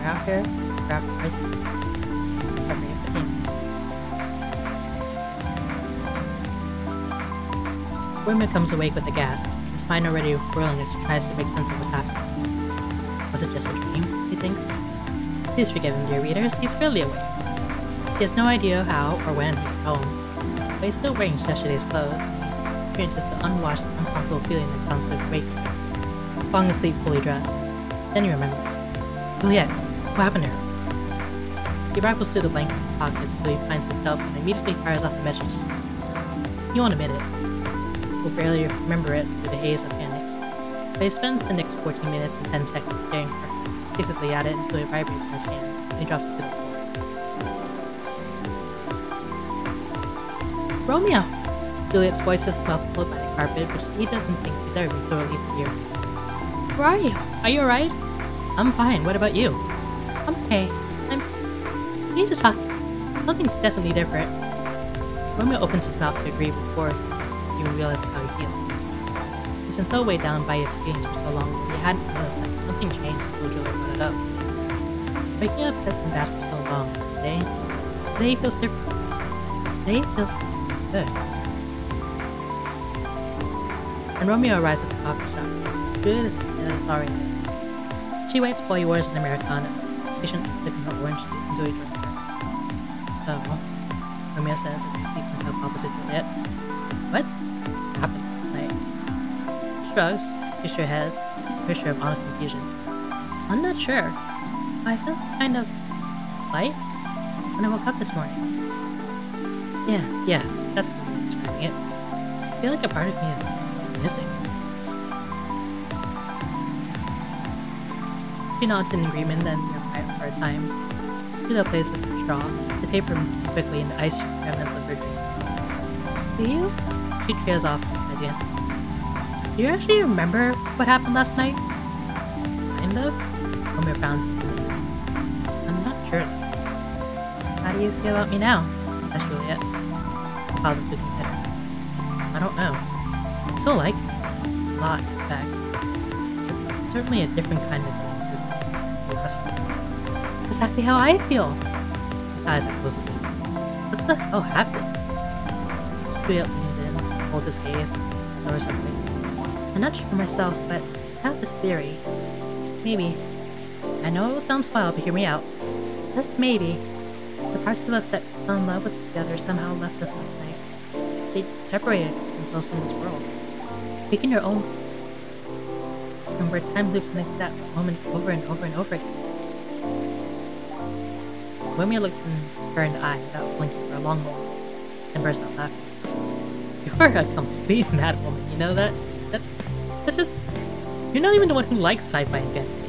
Roman comes awake with the gas, his mind already whirling as he tries to make sense of what's happening. Was it just a dream, he thinks? Please forgive him, dear readers, he's really awake. He has no idea how or when he got home, but he's still wearing yesterday's clothes. He experiences the unwashed, uncomfortable feeling that comes with waking, falling asleep fully dressed. Then he remembers. Juliet, what happened to her? He rifles through the blanket pockets until he finds his cell phone and immediately fires off a message. He won't admit it. He'll barely remember it through the haze of panic. But he spends the next 14 minutes and 10 seconds staring fixedly at it until it vibrates in his hand, and he drops it to the floor. Romeo! Juliet's voice is muffled by the carpet, which he doesn't think he's ever been so relieved to hear. Where are you? Are you alright? I'm fine. What about you? I'm okay. We need to talk. Something's definitely different. Romeo opens his mouth to agree before he even realizes how he feels. He's been so weighed down by his feelings for so long that he hadn't noticed that something changed until Juliet brought it up. Waking up has been bad for so long. Today he feels different. Today he feels good. And Romeo arrives at the coffee shop. Juliet is already there. She waits while he orders an Americano, patiently sipping her orange juice until he drinks it. So, Romeo says as he seats himself opposite Juliet. What happened last night? She shrugs, shakes her head, a picture of honest confusion. I'm not sure. I felt kind of light when I woke up this morning. Yeah, that's the way of describing it. I feel like a part of me is missing. She nods in agreement, then they're quiet for a time. Juliet plays with her straw, the paper moves quickly and the ice remnants of her drink. Do you? She trails off as yet. Do you actually remember what happened last night? Kind of? Romeo frowns and promises. I'm not sure. How do you feel about me now? Asks Juliet. She pauses to consider. I don't know. I still like you. A lot, in fact. It's certainly a different kind of That's exactly how I feel. His eyes explosively. What the hell happened? Juliet leans in, holds his gaze, lowers her voice. I'm not sure myself, but I have this theory. Maybe. I know it sounds wild, but hear me out. Just maybe. The parts of us that fell in love with each other somehow left us last night. They separated themselves from this world. Making your own. And where time loops an exact moment over and over and over again. Romeo looks her in the eye without blinking for a long moment, and bursts out laughing. You're a complete mad woman, you know that? That's just... You're not even the one who likes sci-fi and fantasy.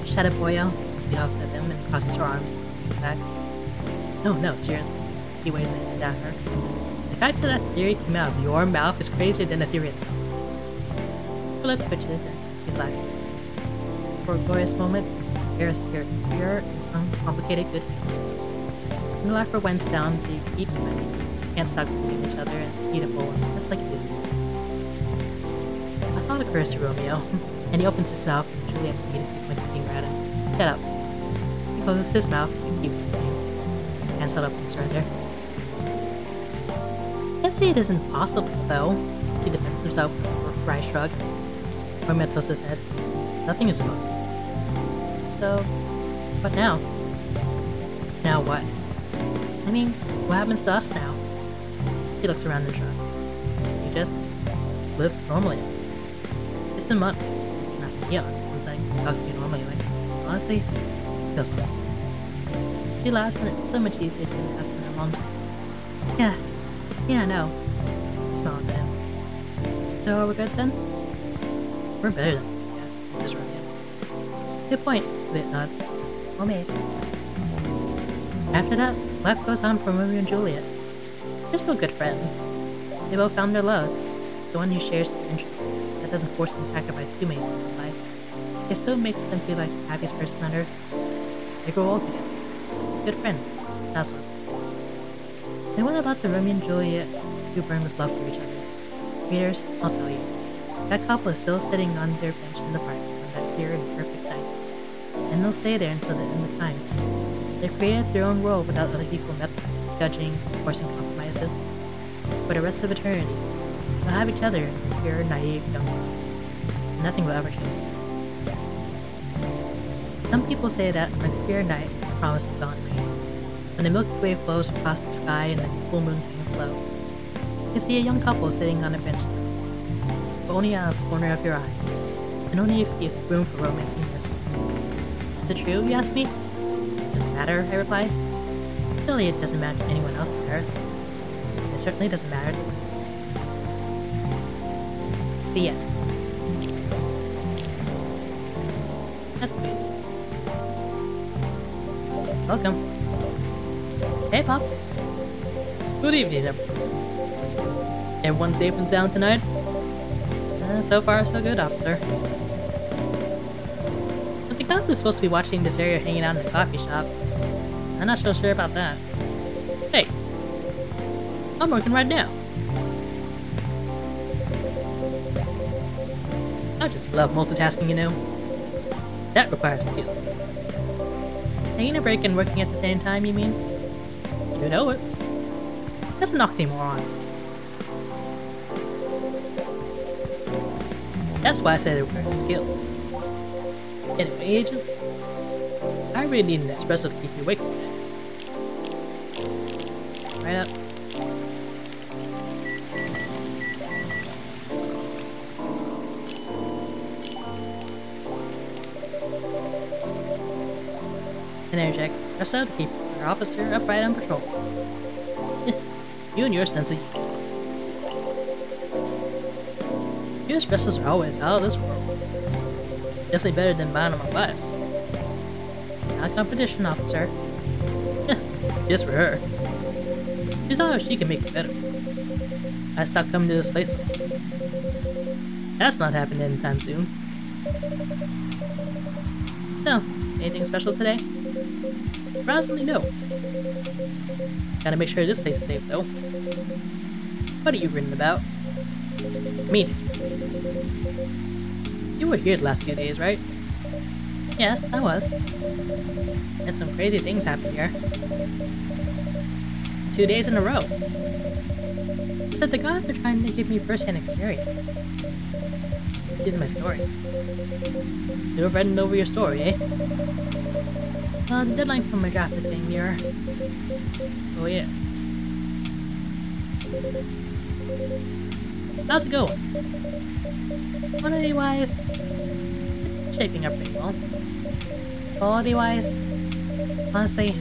Shut up, boyo. She hops at him and crosses her arms and leans back. No, seriously. He weighs in and at her. The fact that theory came out of your mouth is crazier than the theory itself. Her lip twitches and she's laughing. For a glorious moment, share a spirit of pure and uncomplicated goodness. When the laughter winds down, they each can't stop greeting each other and it's beautiful, just like Disney. A thought occurs to Romeo, and he opens his mouth, and Juliet immediately points a finger at him. Shut up. He closes his mouth and keeps reading. Can't set up and surrender. Can't say it isn't possible, though. He defends himself with a wry shrug. Romeo tosses his head. Nothing is impossible. So, what now? Now what? I mean, what happens to us now? He looks around and shrugs. You just live normally. It's a month, not eons, since I talk to you normally. Like, honestly, it feels nice. She laughs, and it's so much easier to ask in a long time. Yeah, I know. He smiles at him. So, are we good then? We're better than yes, just right. Good point, Juliet nods. Well made. After that, life goes on for Romeo and Juliet. They're still good friends. They both found their loves, the one who shares their interests, that doesn't force them to sacrifice too many things in life. It still makes them feel like the happiest person on earth. They grow old together. It's good friends. That's what. And what about the Romeo and Juliet who burn with love for each other? Readers, I'll tell you. That couple is still sitting on their bench in the park on that clear and perfect night. And they'll stay there until the end of time. They've created their own world without other people judging, forcing compromises. For the rest of eternity, they'll have each other in pure, naive, young love. Nothing will ever change that. Some people say that on a clear night promises dawn rain. When the Milky Way flows across the sky and the full moon hangs low, you see a young couple sitting on a bench, but only out of the corner of your eye, and only if you have room for romance in your soul. Is it true, you ask me? Does it matter, I reply. Surely it doesn't matter to anyone else on Earth. It certainly doesn't matter to me. The end. That's sweet. Welcome. Hey, Pop. Good evening, everyone. Everyone safe and sound tonight? So far, so good, officer. I think I was supposed to be watching this area hanging out in the coffee shop. I'm not so sure about that. Hey, I'm working right now. I just love multitasking, you know. That requires skill. Taking a break and working at the same time, you mean? You know it. That's an oxymoron. That's why I said it requires skill. Anyway, Agent, I really need an espresso to keep you awake today. Right up. An interject espresso to keep your officer upright on patrol. You and your sense of humor. Your espressos are always out of this world. Definitely better than buying on my wives. Not competition, officer. Just for her. She saw if she can make it better. I stopped coming to this place. That's not happening anytime soon. So, anything special today? Surprisingly, no. Gotta make sure this place is safe, though. What are you written about? Mean it. You were here the last 2 days, right? Yes, I was. And some crazy things happened here. 2 days in a row. Said the guys are trying to give me first-hand experience. Here's my story. You were writing over your story, eh? Well, the deadline for my draft is getting nearer. Oh yeah. How's it going? Quantity-wise, it's shaping up pretty well. Quality-wise, honestly,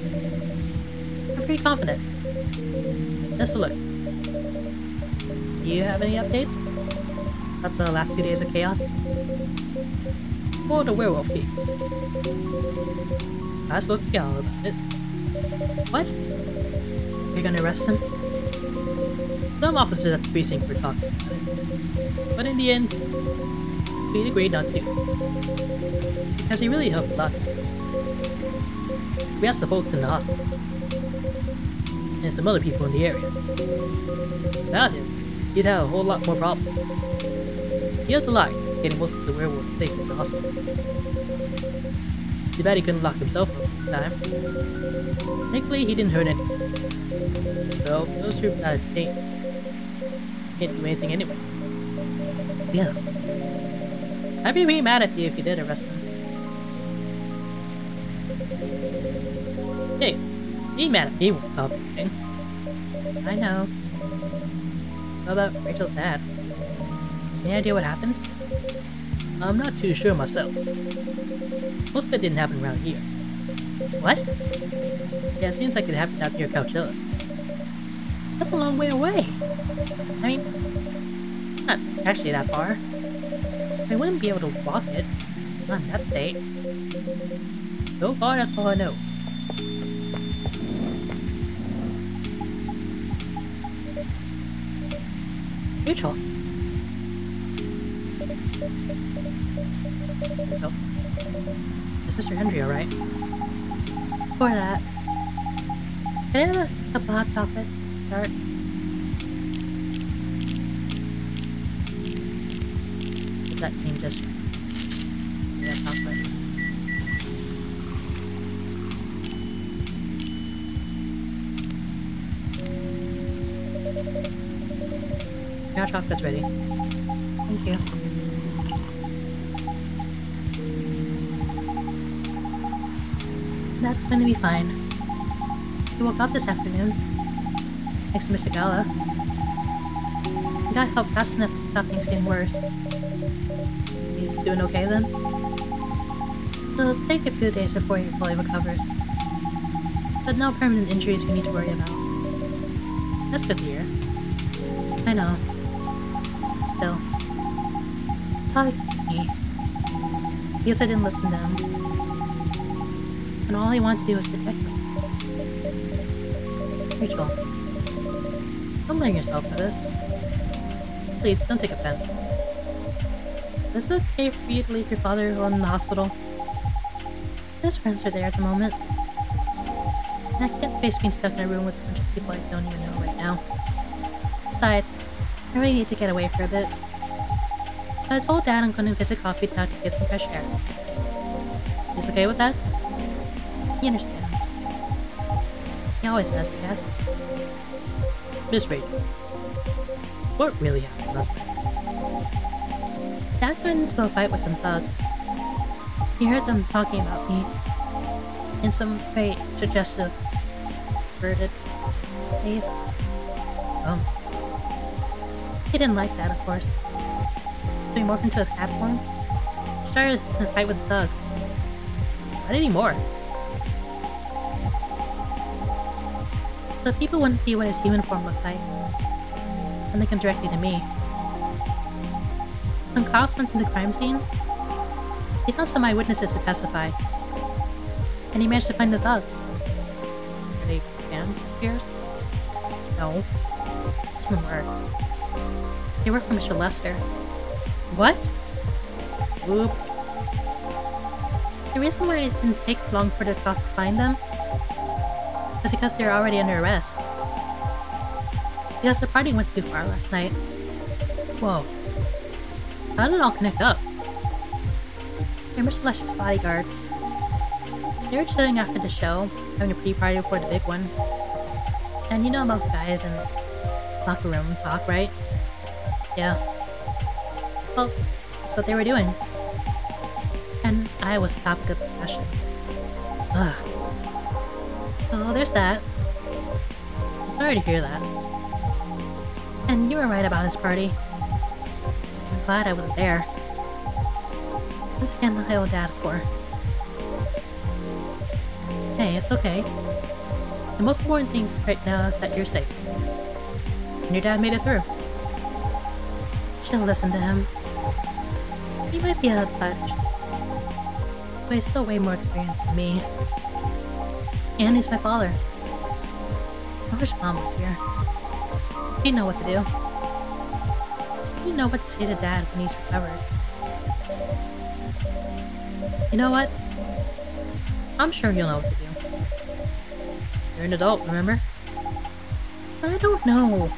I'm pretty confident. Just a look. Do you have any updates about the last 2 days of chaos? Or the werewolf case? I spoke to Gal about it. What? You're gonna arrest him? Some officers at the precinct were talking about it. But in the end, we he agreed not to, because he really helped a lot. We asked the folks in the hospital, and some other people in the area. Without him, he'd have a whole lot more problems. He helped a lot getting most of the werewolves safe from the hospital. Too bad he couldn't lock himself up at the time. Thankfully, he didn't hurt anyone. So, those troops out of state can't do anything anyway. Yeah. I'd be really mad at you if you did arrest him. Hey, being mad at me won't solve anything. I know. How about Rachel's dad? Any idea what happened? I'm not too sure myself. Most of it didn't happen around here. What? Yeah, it seems like it happened out near Coachella. That's a long way away. I mean, it's not actually that far. I wouldn't be able to walk it. Not in that state. So far, that's all I know. Rachel. Oh. Is Mr. Henry alright? For that. Can I have a cup of hot chocolate? Start. Is that thing just... Yeah, chocolate. Your chocolate's ready. Thank you. That's going to be fine. He woke up this afternoon. Thanks to Mr. Gala. He got help fast enough to stop things getting worse. He's doing okay then? It'll take a few days before he fully recovers. But no permanent injuries we need to worry about. That's good to hear. I know. Still. It's all he could me. Because I didn't listen to him. And all he wanted to do was protect me. Rachel. Don't blame yourself for this. Please, don't take offense. Is it okay for you to leave your father alone in the hospital? His friends are there at the moment. And I can't face being stuck in a room with a bunch of people I don't even know right now. Besides, I really need to get away for a bit. So I told Dad I'm going to visit Coffee Town to get some fresh air. He's okay with that? He understands. He always does, I guess. Miss Rachel, what really happened last night? Dad got into a fight with some thugs. He heard them talking about me in some very suggestive, perverted ways. Oh. He didn't like that, of course. So he morphed into his cat form. He started a fight with the thugs. Not anymore. So people wouldn't see what his human form looked like. And they come directly to me. Some cops went to the crime scene. They found some eyewitnesses to testify. And he managed to find the thugs. Are they fans of yours? No. It's even worse. They work for Mr. Lester. What? Whoop. The reason why it didn't take long for the cops to find them was because they were already under arrest. Because the party went too far last night. Whoa. How did it all connect up? They're Mr. Lester's bodyguards. They were chilling after the show, having a pre-party before the big one. And you know about guys and locker room talk, right? Yeah. Well, that's what they were doing. And I was the topic of discussion. Ugh. So there's that. I'm sorry to hear that. And you were right about his party. I'm glad I wasn't there. Once again, I owe Dad for. Hey, it's okay. The most important thing right now is that you're safe. And your dad made it through. Should listen to him. He might be out of touch. But he's still way more experienced than me. And he's my father. I wish Mom was here. He'd know what to do. He'd know what to say to Dad when he's recovered. You know what? I'm sure you'll know what to do. You're an adult, remember? But I don't know.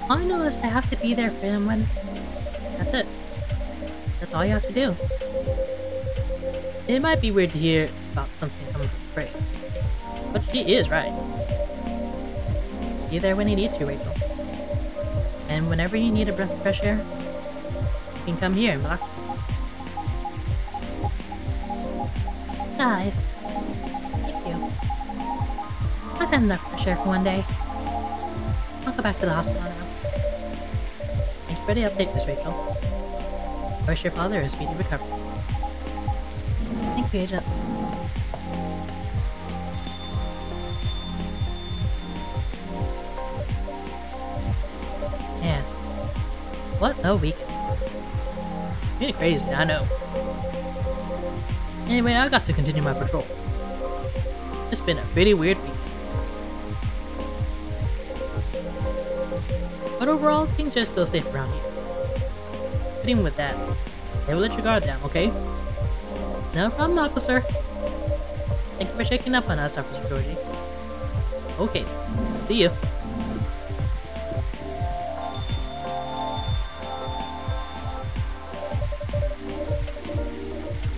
All I know is I have to be there for him when... That's it. That's all you have to do. It might be weird to hear about something coming from Frey, but she is right. Be there when he needs you, Rachel. And whenever you need a breath of fresh air, you can come here and relax. Guys, Thank you. I've had enough fresh air for one day. I'll go back to the hospital now. Thank you for the update, Miss Rachel. I wish your father a speedy recovery. Thank you, Agent. Man, what a weekend. Really crazy, I know. Anyway, I got to continue my patrol. It's been a pretty weird weekend. But overall, things are still safe around here. But even with that, never let your guard down, okay? No problem, officer. Thank you for checking up on us, Officer Georgie. Okay, see you.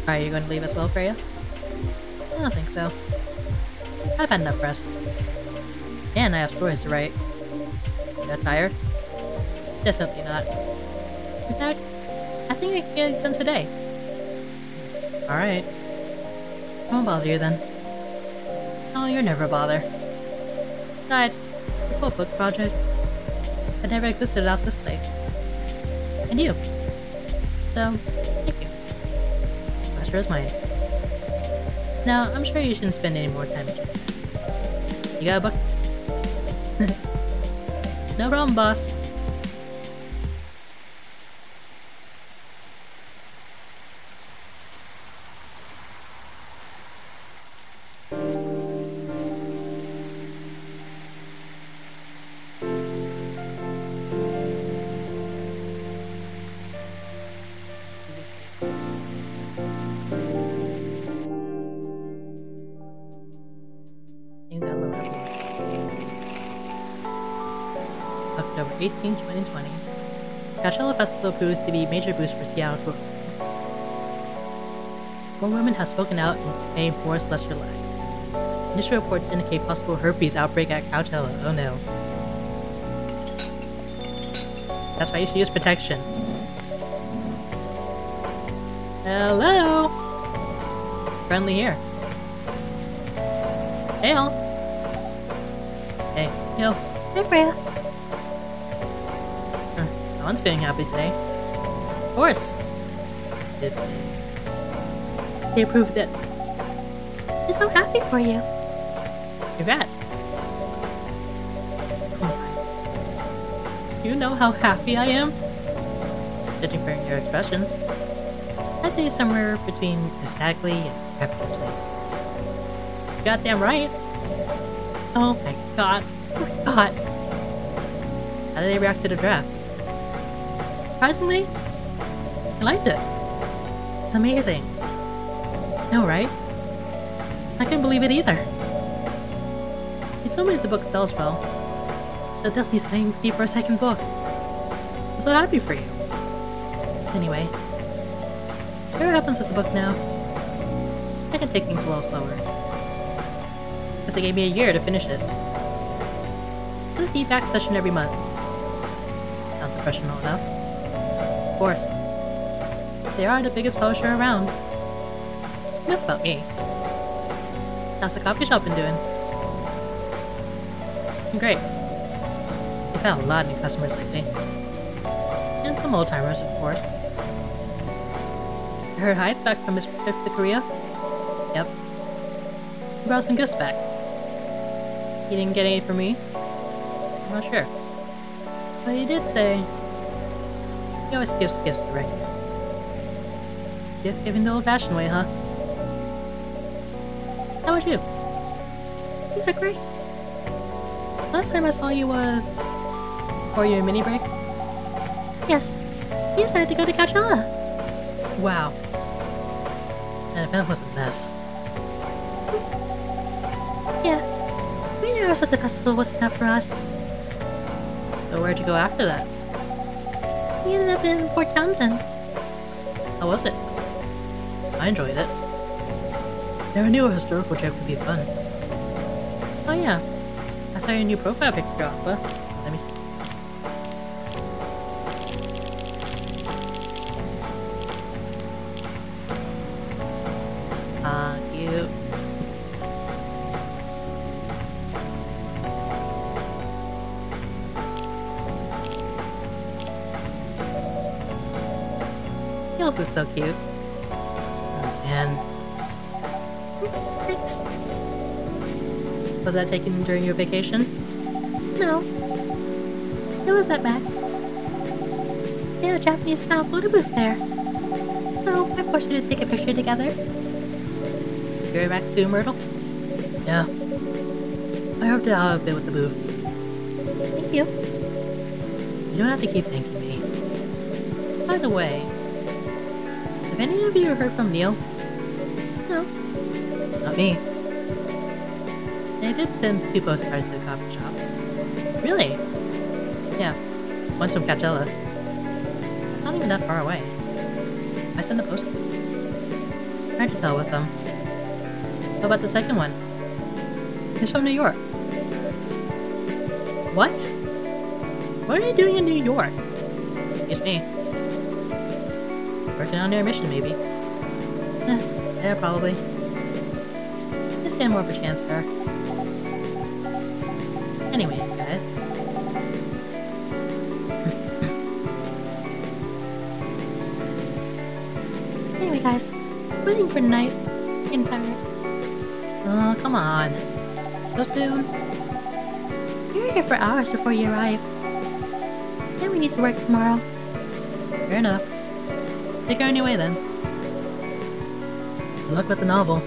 Are you going to leave as well, Freya? I don't think so. I've had enough rest. And I have stories to write. You not tired? Definitely not. In fact, I think I can get it done today. Alright. I won't bother you then. Oh, you're never a bother. Besides, this whole book project had never existed without this place. And you. So, thank you. Pleasure is mine. Now, I'm sure you shouldn't spend any more time. You got a book? No problem, boss. October 18, 2020. Coachella Festival proves to be a major boost for Seattle tourism. One woman has spoken out in May Forest Lester Lag. Initial reports indicate possible herpes outbreak at Coachella. Oh no. That's why you should use protection. Hello! Friendly here. Hail! Hey, yo. Hi, Freya. No one's feeling happy today. Of course. They approved it. I'm so happy for you. Congrats. Oh my. You know how happy I am? Judging from your expression. I say somewhere between ecstatically and trepidously. Goddamn right. Oh my god. Oh my god. How did they react to the draft? Surprisingly, I liked it. It's amazing. No, right? I couldn't believe it either. You told me that the book sells well. They'll definitely sign me for a second book. I'm so happy for you. Anyway, whatever happens with the book now, I can take things a little slower. Because they gave me a year to finish it. Do a feedback session every month. Sounds professional enough. Of course. They are the biggest publisher around. Enough about me. How's the coffee shop been doing? It's been great. We've had a lot of new customers lately. And some old timers, of course. I heard Hyde's back from his trip to Korea. Yep. He brought some gifts back. He didn't get any from me. I'm not sure. But he did say he always gives gifts the right. Gift giving the old-fashioned way, huh? How about you? Things are great. Last time I saw you was for your mini break. Yes. We decided to go to Coachella. Wow. That event was a mess. Yeah. 3 hours at the festival was enough for us. So where'd you go after that? We ended up in Port Townsend. How was it? I enjoyed it. Never knew a historical trip would be fun. Oh yeah, I saw your new profile picture, Aqua. Let me see. Cute. Yelp is so cute. Oh man. Thanks. Was that taken during your vacation? No. It was at Max. They had a Japanese style photo booth there. So I forced her to take a picture together. You're at Max too, Myrtle? Yeah. I helped out a bit with the booth. Thank you. You don't have to keep thanking me. By the way, have any of you heard from Neil? No. Not me. They did send 2 postcards to the coffee shop. Really? Yeah. One's from Catella. It's not even that far away. I sent a postcard. Hard to tell with them. How about the second one? It's from New York. What? What are you doing in New York? Excuse me. Working on their mission, maybe. Yeah, probably. I stand more of a chance there. Anyway, guys. Anyway, guys. Waiting for tonight. Getting tired. Oh, come on. So soon? We were here for hours before you arrived. And we need to work tomorrow. Fair enough. Take her anyway then. Good luck with the novel.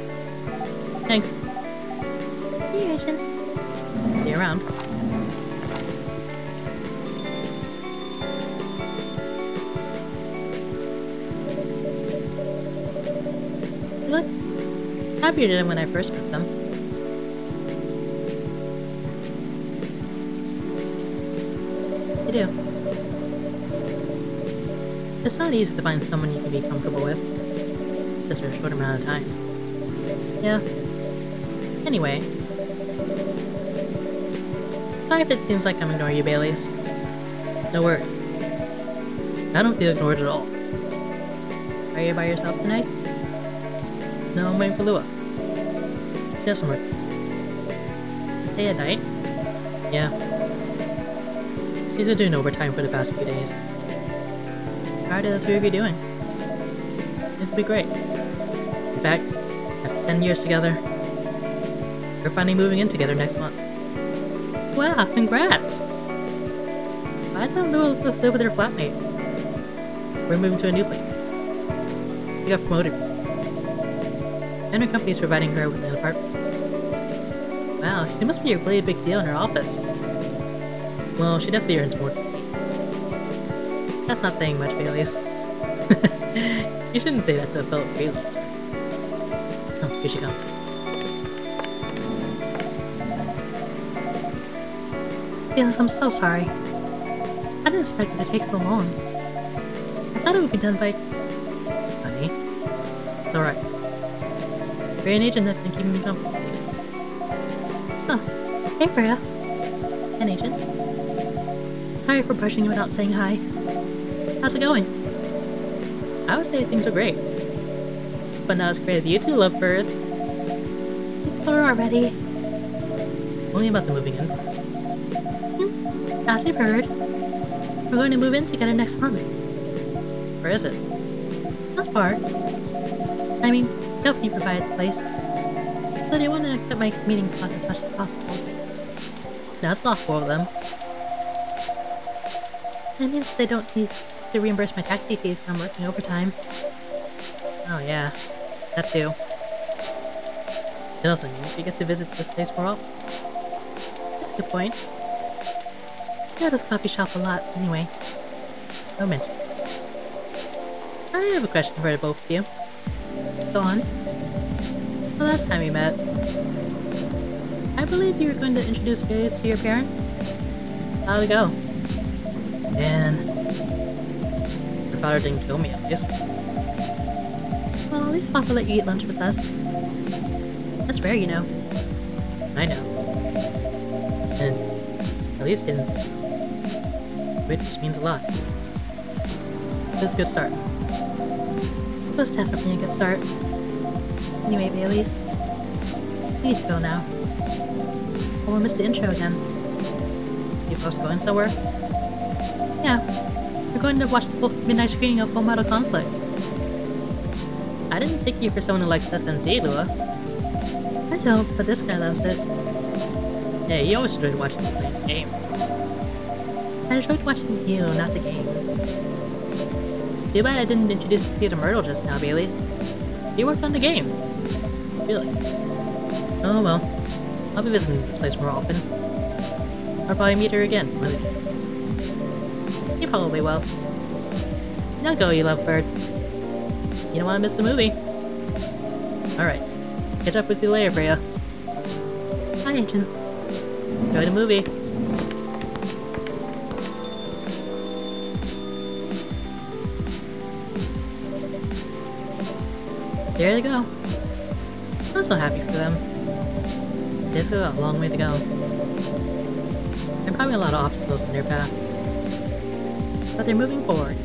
Thanks. See you, Asian. See you around. You look happier than when I first met them. You do. It's not easy to find someone you can be comfortable with in such a short amount of time. Yeah. Anyway. Sorry if it seems like I'm ignoring you, Baileys. No worries. I don't feel ignored at all. Are you by yourself tonight? No, I'm waiting for Lua. She has some work. You stay at night? Yeah. She's been doing overtime for the past few days. How are the 2 of you doing? It's been great. In fact, after 10 years together, we're finally moving in together next month. Wow, congrats! I thought Lua lived with her flatmate. We're moving to a new place. We got promoted recently. And her company's providing her with an apartment. Wow, she must be a really big deal in her office. Well, she definitely earns more than me. That's not saying much, Baileys. You shouldn't say that to a fellow freelancer. Oh, here she comes. Feelings, I'm so sorry. I didn't expect it to take so long. I thought it would be done by... Honey, it's alright. You're an agent that's been keeping me company. Oh, hey Freya. An agent? Sorry for brushing you without saying hi. How's it going? I would say things are great. But not as great as you two love birds. You told her already. Only about the moving in. As you've heard, we're going to move in together next month. Where is it? That's far. I mean, company provided the place. But I want to cut my commuting costs as much as possible. That's not for them. That means they don't need to reimburse my taxi fees when I'm working overtime. Oh yeah, that too. It also means we get to visit this place more often. That's a good point. I go to this coffee shop a lot, anyway. No mention. I have a question for the both of you. Go on. The last time we met, I believe you were going to introduce Bailey's to your parents. How'd it go? Man, your father didn't kill me at least. Well, at least Papa let you eat lunch with us. That's rare, you know. I know. And at least he didn't say no. Which just means a lot. It was a good start. It was definitely a good start. Anyway, Baileys, we need to go now. Oh, we missed the intro again. You folks going somewhere? Yeah, we're going to watch the midnight screening of Full Metal Conflict. I didn't take you for someone who likes FNZ, Lua. I don't, but this guy loves it. Hey, you always enjoyed watching me play the game. I enjoyed watching you, not the game. Too bad I didn't introduce you to Myrtle just now, Baileys. You worked on the game. Really? Oh well. I'll be visiting this place more often. I'll probably meet her again one of these days. You probably will. Now go, you lovebirds. You don't want to miss the movie. Alright. Catch up with you later, Freya. Hi, Agent. Enjoy the movie. There they go. I'm so happy for them. They still got a long way to go. There are probably a lot of obstacles in their path. But they're moving forward.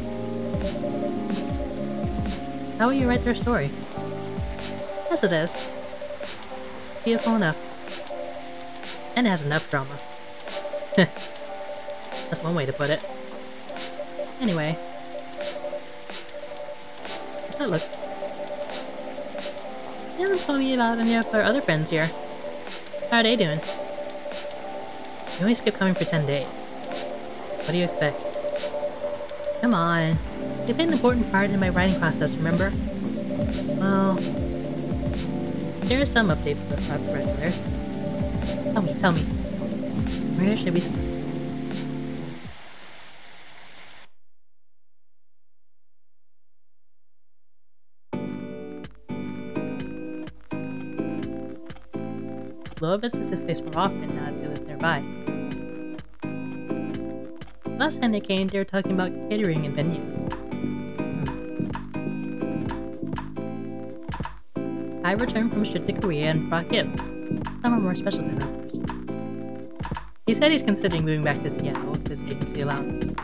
How will you write their story? Yes, it is. Beautiful enough. And it has enough drama. That's one way to put it. Anyway. What's that look? You haven't told me about any of our other friends here. How are they doing? You only skip coming for 10 days. What do you expect? Come on. They played an important part in my writing process, remember? Well... there are some updates to the regulars. Tell me. Where should we start? Lua visits this place more often now that they live nearby. Last time they came, they were talking about catering and venues. I returned from a trip to Korea and brought gifts. Some are more special than others. He said he's considering moving back to Seattle if his agency allows him.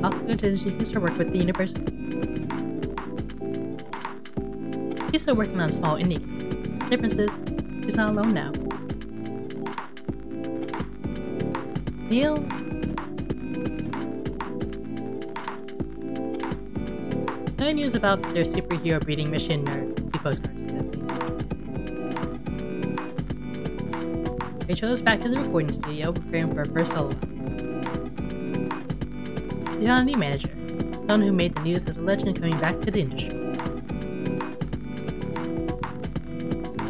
I'll go to introduce her work with the university. He's still working on small indie games. Difference is, he's not alone now. Neil? No news about their superhero breeding mission or 2 postcards exactly. Rachel is back to the recording studio preparing for her first solo. She's on a new manager, someone who made the news as a legend coming back to the industry.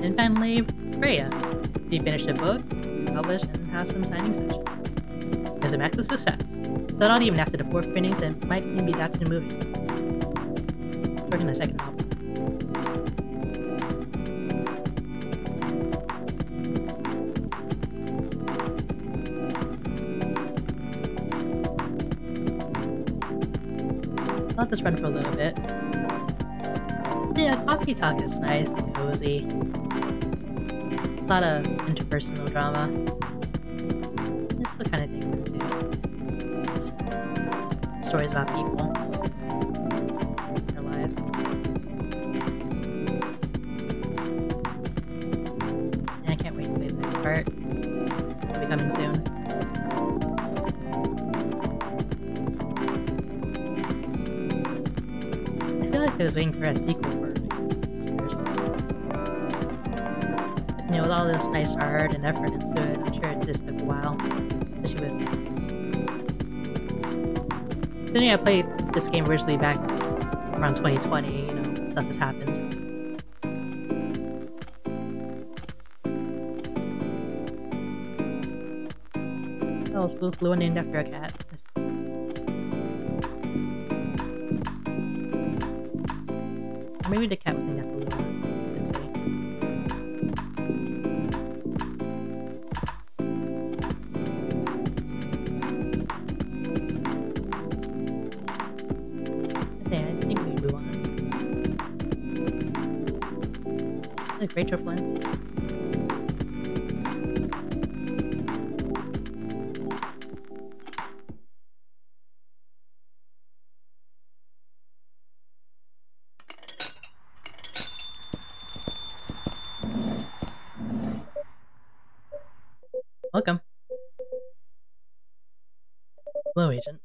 And finally, Freya. She finished a book, published, and has some signing sessions. As a massive success. So not even after the 4th printings and might even be adapted to a movie. It's working on a second album. I'll let this run for a little bit. Yeah, Coffee Talk is nice and cozy. A lot of interpersonal drama. It's the kind of thing I'm into. It's stories about people. Their lives. And I can't wait to play the next part. It'll be coming soon. I feel like I was waiting for a sequel for years. You know, with all this nice art and effort into it, I'm sure it just took a while. Especially with... Considering I played this game originally back around 2020, you know, stuff has happened. Oh, Lua named after a cat. maybe the cat was named after Luna. Didn't say. Okay, I think we move on. Like Rachel Flint. Welcome. Hello, Agent.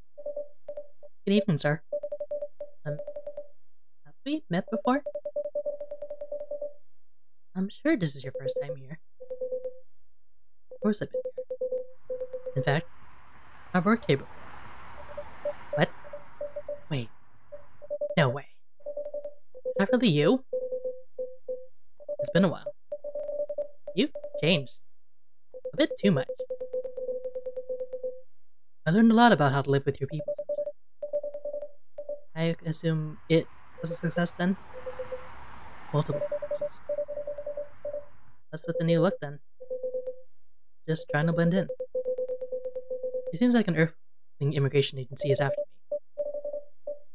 Good evening, sir. Have we met before? I'm sure this is your first time here. Of course I've been here. In fact, I've worked here before. What? Wait. No way. Is that really you? It's been a while. You've changed. A bit too much. I learned a lot about how to live with your people since then. I assume it was a success then? Multiple successes. What's with the new look then? Just trying to blend in. It seems like an Earthling immigration agency is after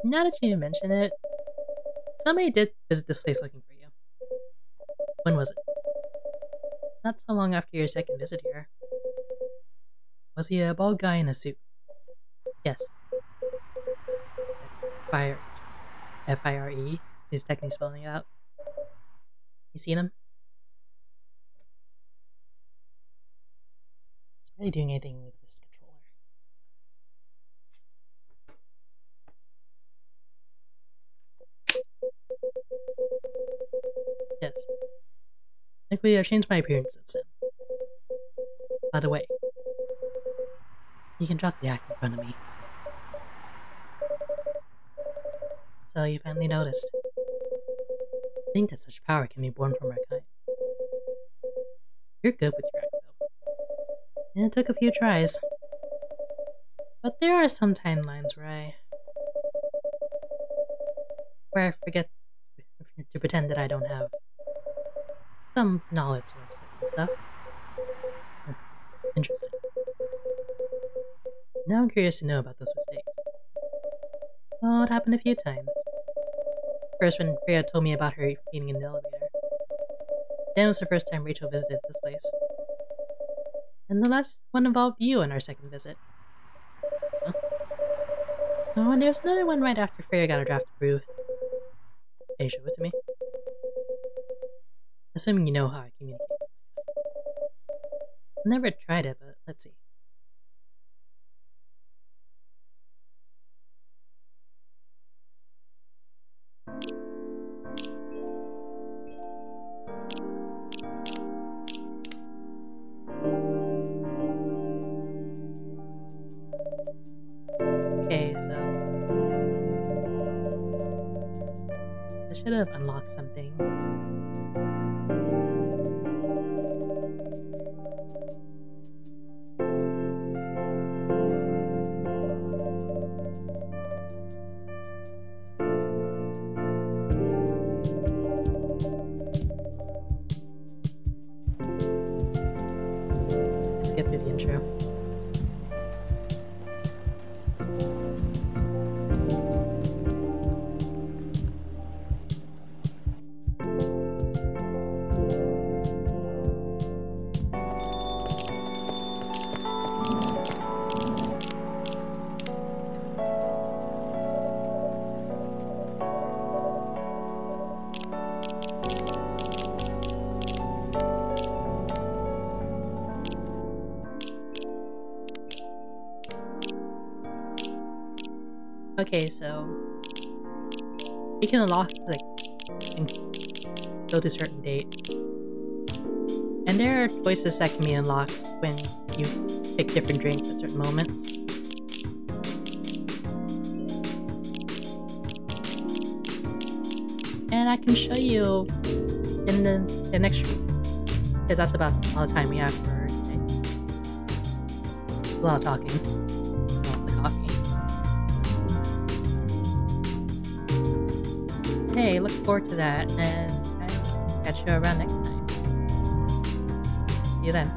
me. Now that you mention it, somebody did visit this place looking for you. When was it? Not so long after your second visit here. Was he a bald guy in a suit? Yes. Fire. F-I-R-E. He's technically spelling it out. You seen him? It's really doing anything with this controller. Yes. Luckily, I've changed my appearance since then. By the way, you can drop the act in front of me. So you finally noticed. I think that such power can be born from our kind. You're good with your act, though. And it took a few tries. But there are some timelines where I forget to pretend that I don't have some knowledge of certain stuff. Interesting. Now I'm curious to know about those mistakes. Well, it happened a few times. First when Freya told me about her being in the elevator. Then it was the first time Rachel visited this place. And the last one involved you on our second visit. Huh? Oh, and there's another one right after Freya got her draft approved. Hey, show it to me. Assuming you know how I communicate. I've never tried it, but let's see. Okay, so I should have unlocked something. Let's get through the intro. Okay, so you can unlock, like, and go to certain dates. And there are choices that can be unlocked when you pick different drinks at certain moments. And I can show you in the next room, because that's about all the time we have for today. A lot of talking. A lot of coffee. Okay, look forward to that, and I'll catch you around next time. See you then.